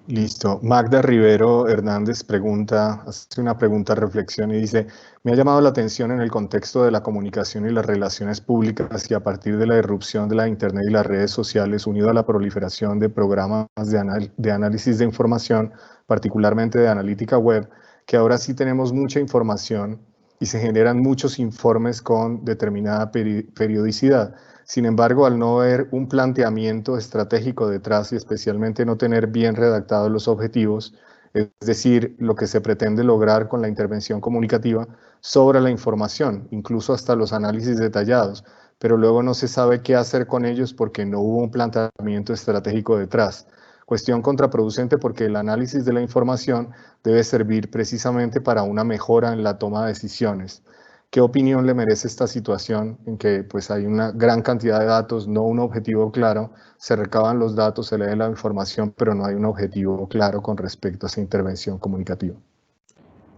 Listo. Magda Rivero Hernández hace una pregunta, reflexión y dice, me ha llamado la atención en el contexto de la comunicación y las relaciones públicas y a partir de la irrupción de la Internet y las redes sociales, unido a la proliferación de programas de análisis de información, particularmente de analítica web, que ahora sí tenemos mucha información y se generan muchos informes con determinada periodicidad. Sin embargo, al no haber un planteamiento estratégico detrás y especialmente no tener bien redactados los objetivos, es decir, lo que se pretende lograr con la intervención comunicativa, sobra la información, incluso hasta los análisis detallados, pero luego no se sabe qué hacer con ellos porque no hubo un planteamiento estratégico detrás. Cuestión contraproducente porque el análisis de la información debe servir precisamente para una mejora en la toma de decisiones. ¿Qué opinión le merece esta situación en que pues, hay una gran cantidad de datos, no un objetivo claro, se recaban los datos, se lee la información, pero no hay un objetivo claro con respecto a esa intervención comunicativa?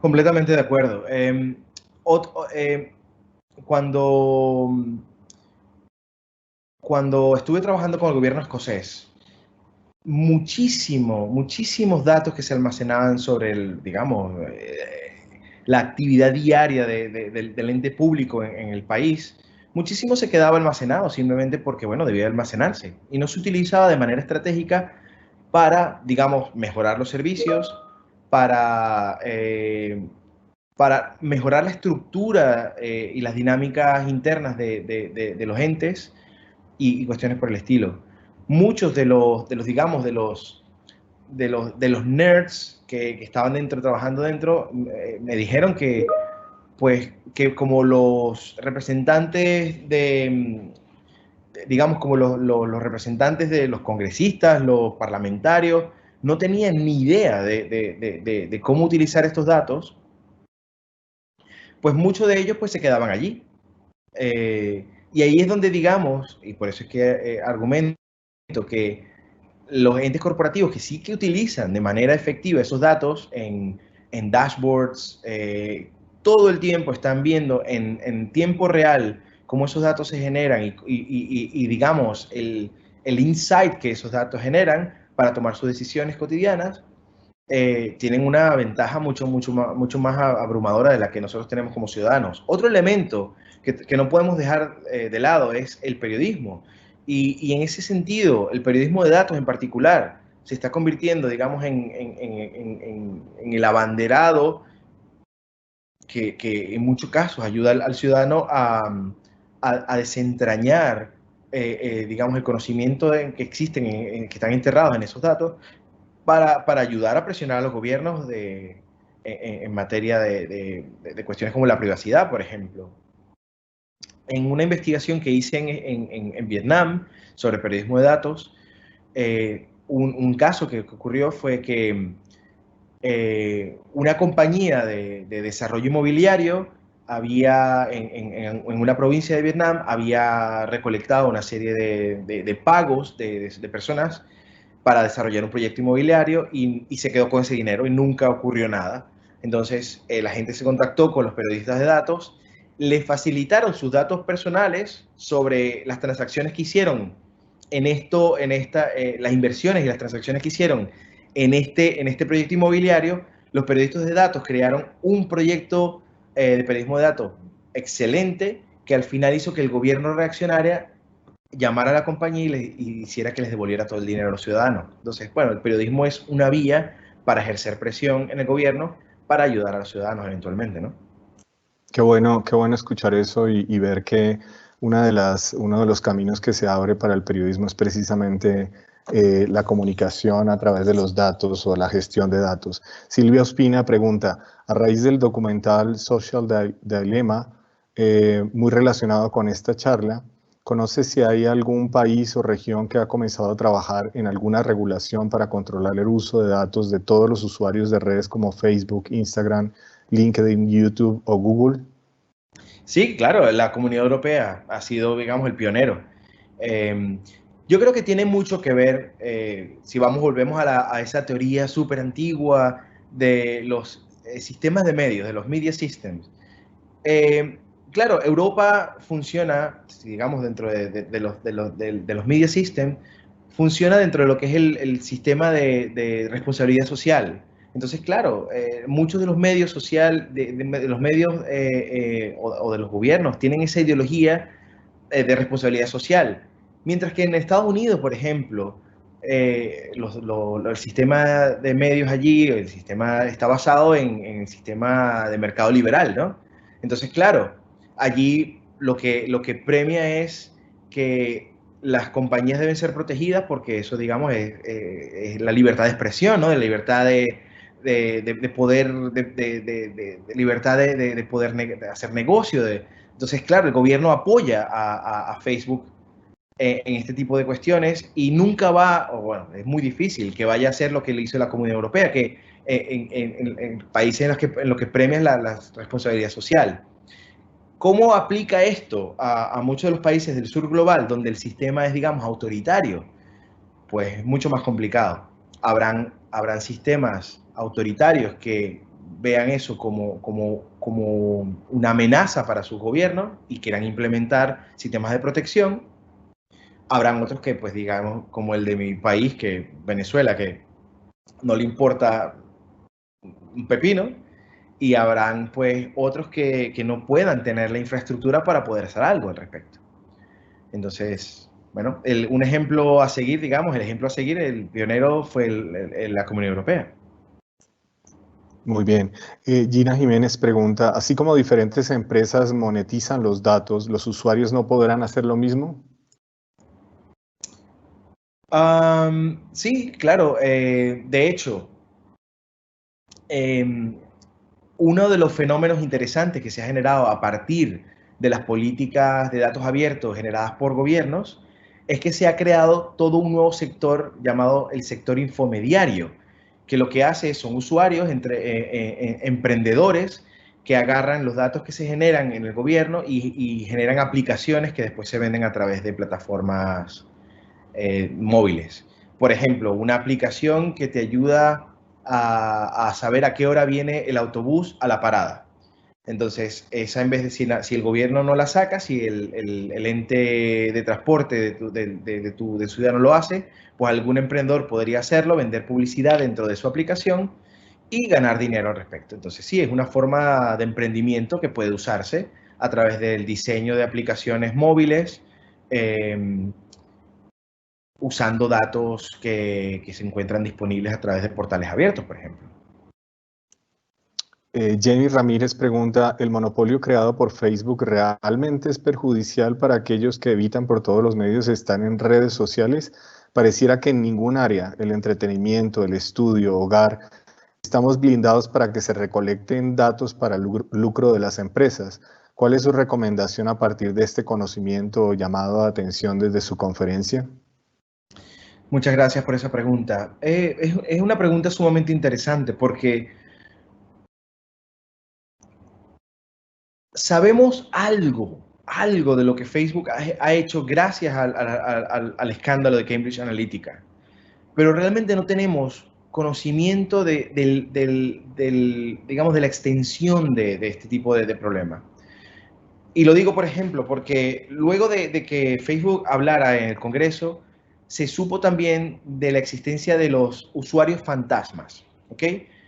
Completamente de acuerdo. Cuando, cuando estuve trabajando con el gobierno escocés, muchísimos datos que se almacenaban sobre la actividad diaria del ente público en el país, muchísimo se quedaba almacenado simplemente porque, bueno, debía almacenarse y no se utilizaba de manera estratégica para, digamos, mejorar los servicios, para, para mejorar la estructura y las dinámicas internas de los entes y cuestiones por el estilo. Muchos digamos, de los nerds que estaban dentro, trabajando dentro, me dijeron que, pues, que como los representantes digamos, como los representantes de los congresistas, los parlamentarios, no tenían ni idea de cómo utilizar estos datos, pues muchos de ellos pues se quedaban allí. Y ahí es donde, digamos, y por eso es que argumento que los entes corporativos que sí que utilizan de manera efectiva esos datos en dashboards, todo el tiempo están viendo en tiempo real cómo esos datos se generan y digamos, el insight que esos datos generan para tomar sus decisiones cotidianas, tienen una ventaja mucho más abrumadora de la que nosotros tenemos como ciudadanos. Otro elemento que no podemos dejar de lado es el periodismo. Y en ese sentido, el periodismo de datos en particular se está convirtiendo, digamos, en el abanderado que en muchos casos ayuda al ciudadano a desentrañar, digamos, el conocimiento que existen, que están enterrados en esos datos, para ayudar a presionar a los gobiernos en materia de cuestiones como la privacidad, por ejemplo. En una investigación que hice en Vietnam sobre periodismo de datos, un caso que ocurrió fue que una compañía de desarrollo inmobiliario había, en una provincia de Vietnam, había recolectado una serie de pagos de personas para desarrollar un proyecto inmobiliario y se quedó con ese dinero y nunca ocurrió nada. Entonces, la gente se contactó con los periodistas de datos, les facilitaron sus datos personales sobre las transacciones que hicieron las inversiones y las transacciones que hicieron en este proyecto inmobiliario. Los periodistas de datos crearon un proyecto de periodismo de datos excelente que al final hizo que el gobierno reaccionara, llamara a la compañía y hiciera que les devolviera todo el dinero a los ciudadanos. Entonces, bueno, el periodismo es una vía para ejercer presión en el gobierno para ayudar a los ciudadanos eventualmente, ¿no? Qué bueno escuchar eso y ver que uno de los caminos que se abre para el periodismo es precisamente la comunicación a través de los datos o la gestión de datos. Silvia Ospina pregunta, a raíz del documental Social Dilemma, muy relacionado con esta charla, ¿conoce si hay algún país o región que ha comenzado a trabajar en alguna regulación para controlar el uso de datos de todos los usuarios de redes como Facebook, Instagram, LinkedIn, YouTube o Google? Sí, claro, la Comunidad Europea ha sido, digamos, el pionero. Yo creo que tiene mucho que ver, si volvemos a esa teoría súper antigua de los sistemas de medios, de los media systems. Claro, Europa funciona, digamos, dentro de los media systems, funciona dentro de lo que es el sistema de responsabilidad social. Entonces, claro, muchos de los medios de los medios o de los gobiernos tienen esa ideología de responsabilidad social. Mientras que en Estados Unidos, por ejemplo, el sistema de medios allí, el sistema está basado en el sistema de mercado liberal, ¿no? Entonces, claro, allí lo que premia es que las compañías deben ser protegidas porque eso, digamos, es la libertad de expresión, ¿no? De libertad de poder, de libertad de poder hacer negocio. Entonces, claro, el gobierno apoya a Facebook en este tipo de cuestiones y nunca va, o bueno, es muy difícil que vaya a hacer lo que le hizo la Comunidad Europea, que en países en los que premian la responsabilidad social. ¿Cómo aplica esto a muchos de los países del sur global, donde el sistema es, digamos, autoritario? Pues es mucho más complicado. Habrán sistemas autoritarios que vean eso como una amenaza para sus gobiernos y quieran implementar sistemas de protección. Habrán otros que, pues digamos, como el de mi país, que Venezuela, que no le importa un pepino, y habrán pues otros que no puedan tener la infraestructura para poder hacer algo al respecto. Entonces, bueno, un ejemplo a seguir, digamos, el ejemplo a seguir, el pionero fue la Comunidad Europea. Muy bien. Gina Jiménez pregunta, así como diferentes empresas monetizan los datos, ¿los usuarios no podrán hacer lo mismo? Sí, claro. De hecho, uno de los fenómenos interesantes que se ha generado a partir de las políticas de datos abiertos generadas por gobiernos es que se ha creado todo un nuevo sector llamado el sector infomediario, que lo que hace son usuarios, emprendedores, que agarran los datos que se generan en el gobierno y generan aplicaciones que después se venden a través de plataformas móviles. Por ejemplo, una aplicación que te ayuda a saber a qué hora viene el autobús a la parada. Entonces, esa en vez de si el gobierno no la saca, si el ente de transporte de tu ciudadano lo hace, pues algún emprendedor podría hacerlo, vender publicidad dentro de su aplicación y ganar dinero al respecto. Entonces, sí, es una forma de emprendimiento que puede usarse a través del diseño de aplicaciones móviles, usando datos que se encuentran disponibles a través de portales abiertos, por ejemplo. Jenny Ramírez pregunta, ¿el monopolio creado por Facebook realmente es perjudicial para aquellos que evitan por todos los medios estar en redes sociales? Pareciera que en ningún área, el entretenimiento, el estudio, hogar, estamos blindados para que se recolecten datos para el lucro de las empresas. ¿Cuál es su recomendación a partir de este conocimiento o llamado a atención desde su conferencia? Muchas gracias por esa pregunta. Es una pregunta sumamente interesante porque sabemos algo de lo que Facebook ha hecho gracias al escándalo de Cambridge Analytica, pero realmente no tenemos conocimiento digamos, de la extensión de este tipo de problema. Y lo digo, por ejemplo, porque luego de que Facebook hablara en el Congreso, se supo también de la existencia de los usuarios fantasmas, ¿ok?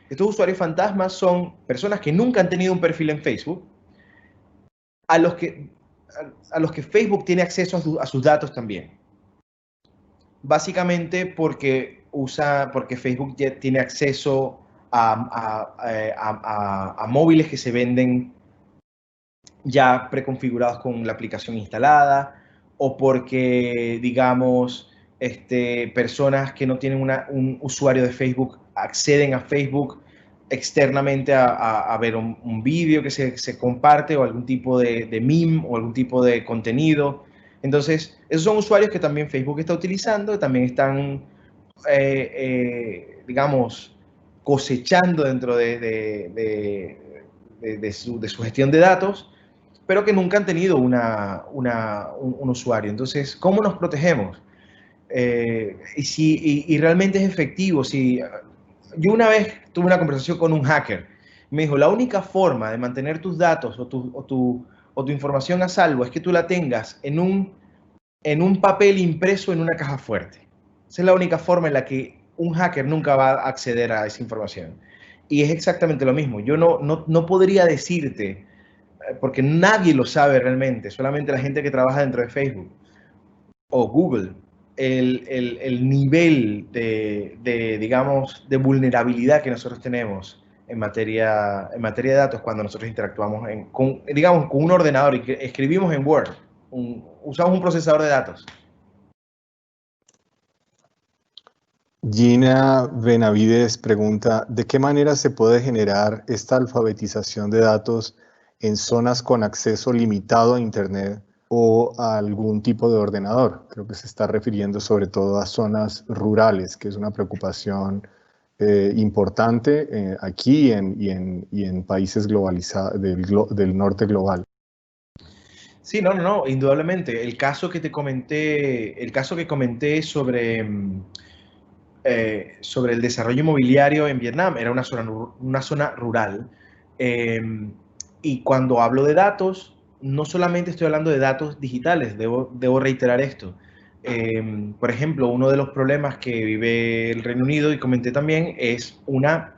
Estos usuarios fantasmas son personas que nunca han tenido un perfil en Facebook, a los que Facebook tiene acceso a sus datos también. Básicamente porque Facebook ya tiene acceso a móviles que se venden ya preconfigurados con la aplicación instalada, o porque, digamos, personas que no tienen un usuario de Facebook acceden a Facebook externamente a ver un vídeo que se comparte o algún tipo de meme o algún tipo de contenido. Entonces, esos son usuarios que también Facebook está utilizando, también están, digamos, cosechando dentro de su gestión de datos, pero que nunca han tenido un usuario. Entonces, ¿cómo nos protegemos? Y realmente es efectivo. Yo una vez tuve una conversación con un hacker, me dijo, la única forma de mantener tus datos o tu información a salvo es que tú la tengas en un papel impreso en una caja fuerte. Esa es la única forma en la que un hacker nunca va a acceder a esa información. Y es exactamente lo mismo. Yo no podría decirte, porque nadie lo sabe realmente, solamente la gente que trabaja dentro de Facebook o Google, el nivel digamos, de vulnerabilidad que nosotros tenemos en materia de datos cuando nosotros interactuamos digamos, con un ordenador y que escribimos en Word, usamos un procesador de datos. Gina Benavides pregunta, ¿de qué manera se puede generar esta alfabetización de datos en zonas con acceso limitado a Internet o a algún tipo de ordenador? Creo que se está refiriendo sobre todo a zonas rurales, que es una preocupación importante aquí y en países globalizados del norte global. Sí, no, indudablemente. El caso que comenté sobre el desarrollo inmobiliario en Vietnam era una zona rural. Eh, y cuando hablo de datos, no solamente estoy hablando de datos digitales, debo reiterar esto. Por ejemplo, uno de los problemas que vive el Reino Unido, y comenté también, es una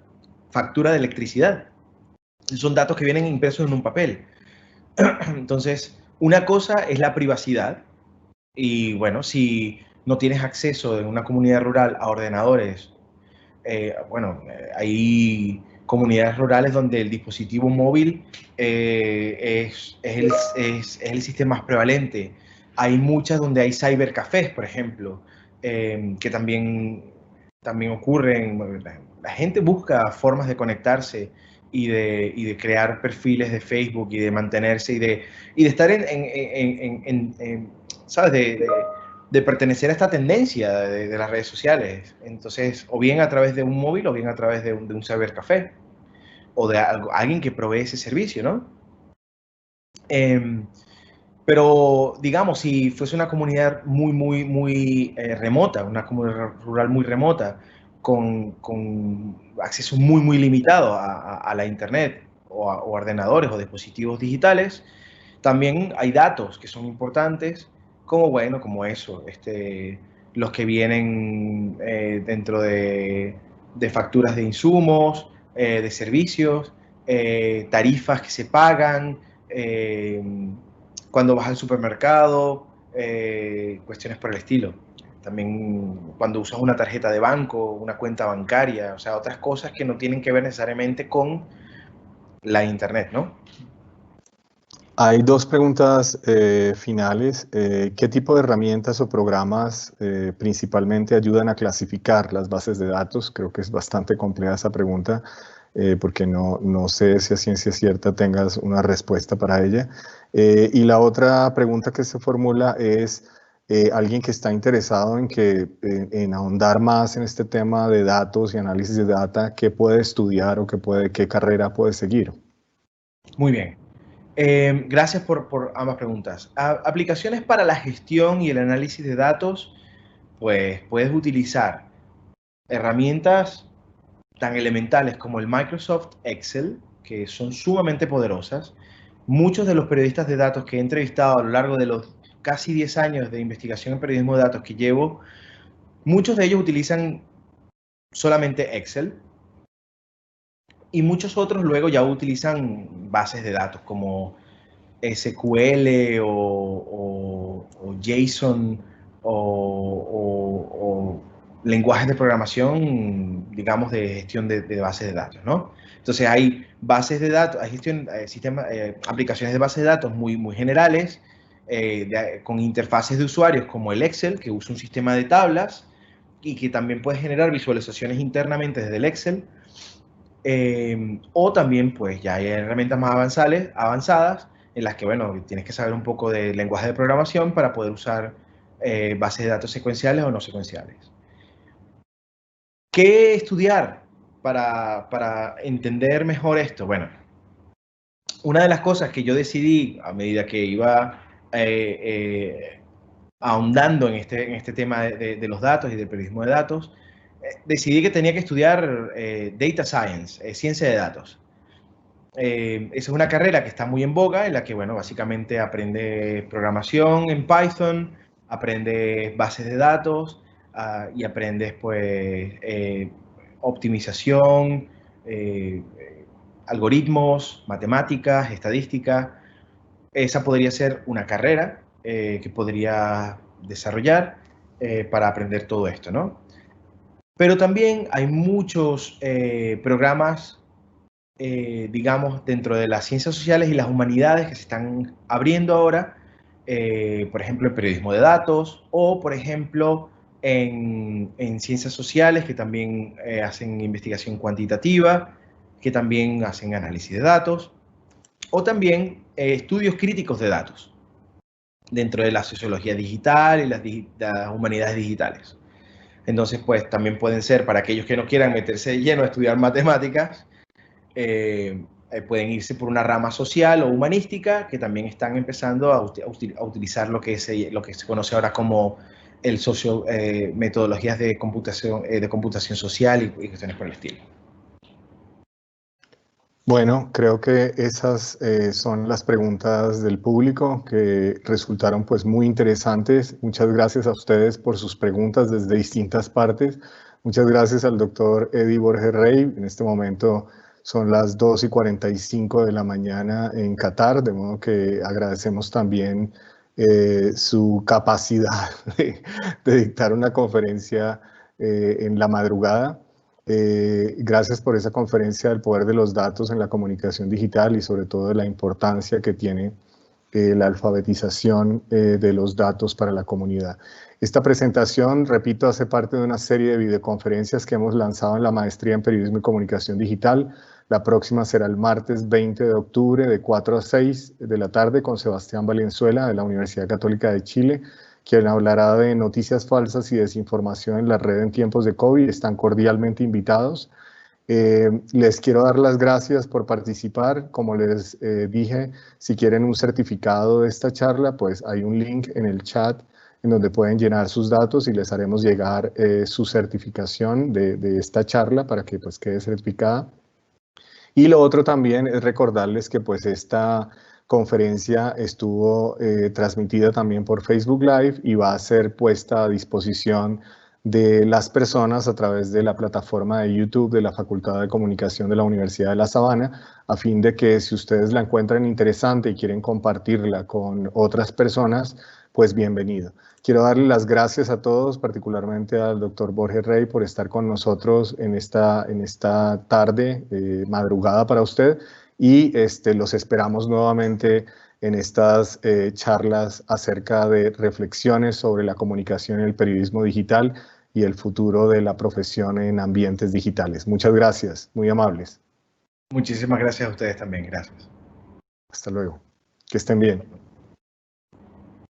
factura de electricidad. Son datos que vienen impresos en un papel. Entonces, una cosa es la privacidad y bueno, si no tienes acceso en una comunidad rural a ordenadores, hay comunidades rurales donde el dispositivo móvil es el sistema más prevalente. Hay muchas donde hay cybercafés, por ejemplo, que también ocurren. La gente busca formas de conectarse y de crear perfiles de Facebook y de mantenerse y de estar ¿sabes? De pertenecer a esta tendencia de las redes sociales. Entonces, o bien a través de un móvil o bien a través de un cybercafé o de alguien que provee ese servicio, ¿no? Pero, digamos, si fuese una comunidad muy remota, una comunidad rural muy remota, con acceso muy limitado a la Internet o ordenadores o dispositivos digitales, también hay datos que son importantes, como bueno, como eso, los que vienen dentro de facturas de insumos, de servicios, tarifas que se pagan, eh, cuando vas al supermercado, cuestiones por el estilo. También cuando usas una tarjeta de banco, una cuenta bancaria, o sea, otras cosas que no tienen que ver necesariamente con la Internet, ¿no? Hay dos preguntas finales. ¿Qué tipo de herramientas o programas principalmente ayudan a clasificar las bases de datos? Creo que es bastante compleja esa pregunta porque no sé si a ciencia cierta tengas una respuesta para ella. Y la otra pregunta que se formula es alguien que está interesado en ahondar más en este tema de datos y análisis de data, ¿qué puede estudiar o qué carrera puede seguir? Muy bien. Gracias por ambas preguntas. Aplicaciones para la gestión y el análisis de datos, pues puedes utilizar herramientas tan elementales como el Microsoft Excel, que son sumamente poderosas. Muchos de los periodistas de datos que he entrevistado a lo largo de los casi 10 años de investigación en periodismo de datos que llevo, muchos de ellos utilizan solamente Excel y muchos otros luego ya utilizan bases de datos como SQL o JSON o lenguajes de programación, digamos, de gestión de bases de datos, ¿no? Entonces hay bases de datos, hay aplicaciones de bases de datos muy generales, con interfaces de usuarios como el Excel, que usa un sistema de tablas y que también puede generar visualizaciones internamente desde el Excel. O también, pues ya hay herramientas más avanzadas en las que, bueno, tienes que saber un poco de lenguaje de programación para poder usar bases de datos secuenciales o no secuenciales. ¿Qué estudiar para entender mejor esto? Bueno, una de las cosas que yo decidí a medida que iba ahondando en este tema de los datos y del periodismo de datos, decidí que tenía que estudiar Data Science, ciencia de datos. Esa es una carrera que está muy en boga, en la que, bueno, básicamente aprende programación en Python, aprende bases de datos, y aprendes pues optimización, algoritmos, matemáticas, estadística. Esa podría ser una carrera que podría desarrollar para aprender todo esto, ¿no? Pero también hay muchos programas, digamos, dentro de las ciencias sociales y las humanidades que se están abriendo ahora, por ejemplo, el periodismo de datos o, por ejemplo, en ciencias sociales que también hacen investigación cuantitativa, que también hacen análisis de datos, o también estudios críticos de datos dentro de la sociología digital y las humanidades digitales. Entonces, pues también pueden ser para aquellos que no quieran meterse de lleno a estudiar matemáticas, pueden irse por una rama social o humanística, que también están empezando a utilizar lo que se conoce ahora como metodologías de computación social y cuestiones por el estilo. Bueno, creo que esas son las preguntas del público que resultaron pues muy interesantes. Muchas gracias a ustedes por sus preguntas desde distintas partes. Muchas gracias al doctor Eddie Borges Rey. En este momento son las 2:45 de la mañana en Qatar, de modo que agradecemos también su capacidad de dictar una conferencia en la madrugada. Gracias por esa conferencia del poder de los datos en la comunicación digital y sobre todo de la importancia que tiene la alfabetización de los datos para la comunidad. Esta presentación, repito, hace parte de una serie de videoconferencias que hemos lanzado en la Maestría en Periodismo y Comunicación Digital. La próxima será el martes 20 de octubre de 4 a 6 de la tarde con Sebastián Valenzuela de la Universidad Católica de Chile, quien hablará de noticias falsas y desinformación en la red en tiempos de COVID. Están cordialmente invitados. Les quiero dar las gracias por participar. Como les dije, si quieren un certificado de esta charla, pues hay un link en el chat en donde pueden llenar sus datos y les haremos llegar su certificación de esta charla para que pues quede certificada. Y lo otro también es recordarles que pues esta conferencia estuvo transmitida también por Facebook Live y va a ser puesta a disposición de las personas a través de la plataforma de YouTube de la Facultad de Comunicación de la Universidad de La Sabana, a fin de que si ustedes la encuentran interesante y quieren compartirla con otras personas, pues bienvenido. Quiero darle las gracias a todos, particularmente al doctor Borges Rey por estar con nosotros en esta tarde, madrugada para usted, y los esperamos nuevamente en estas charlas acerca de reflexiones sobre la comunicación y el periodismo digital y el futuro de la profesión en ambientes digitales. Muchas gracias, muy amables. Muchísimas gracias a ustedes también, gracias. Hasta luego, que estén bien.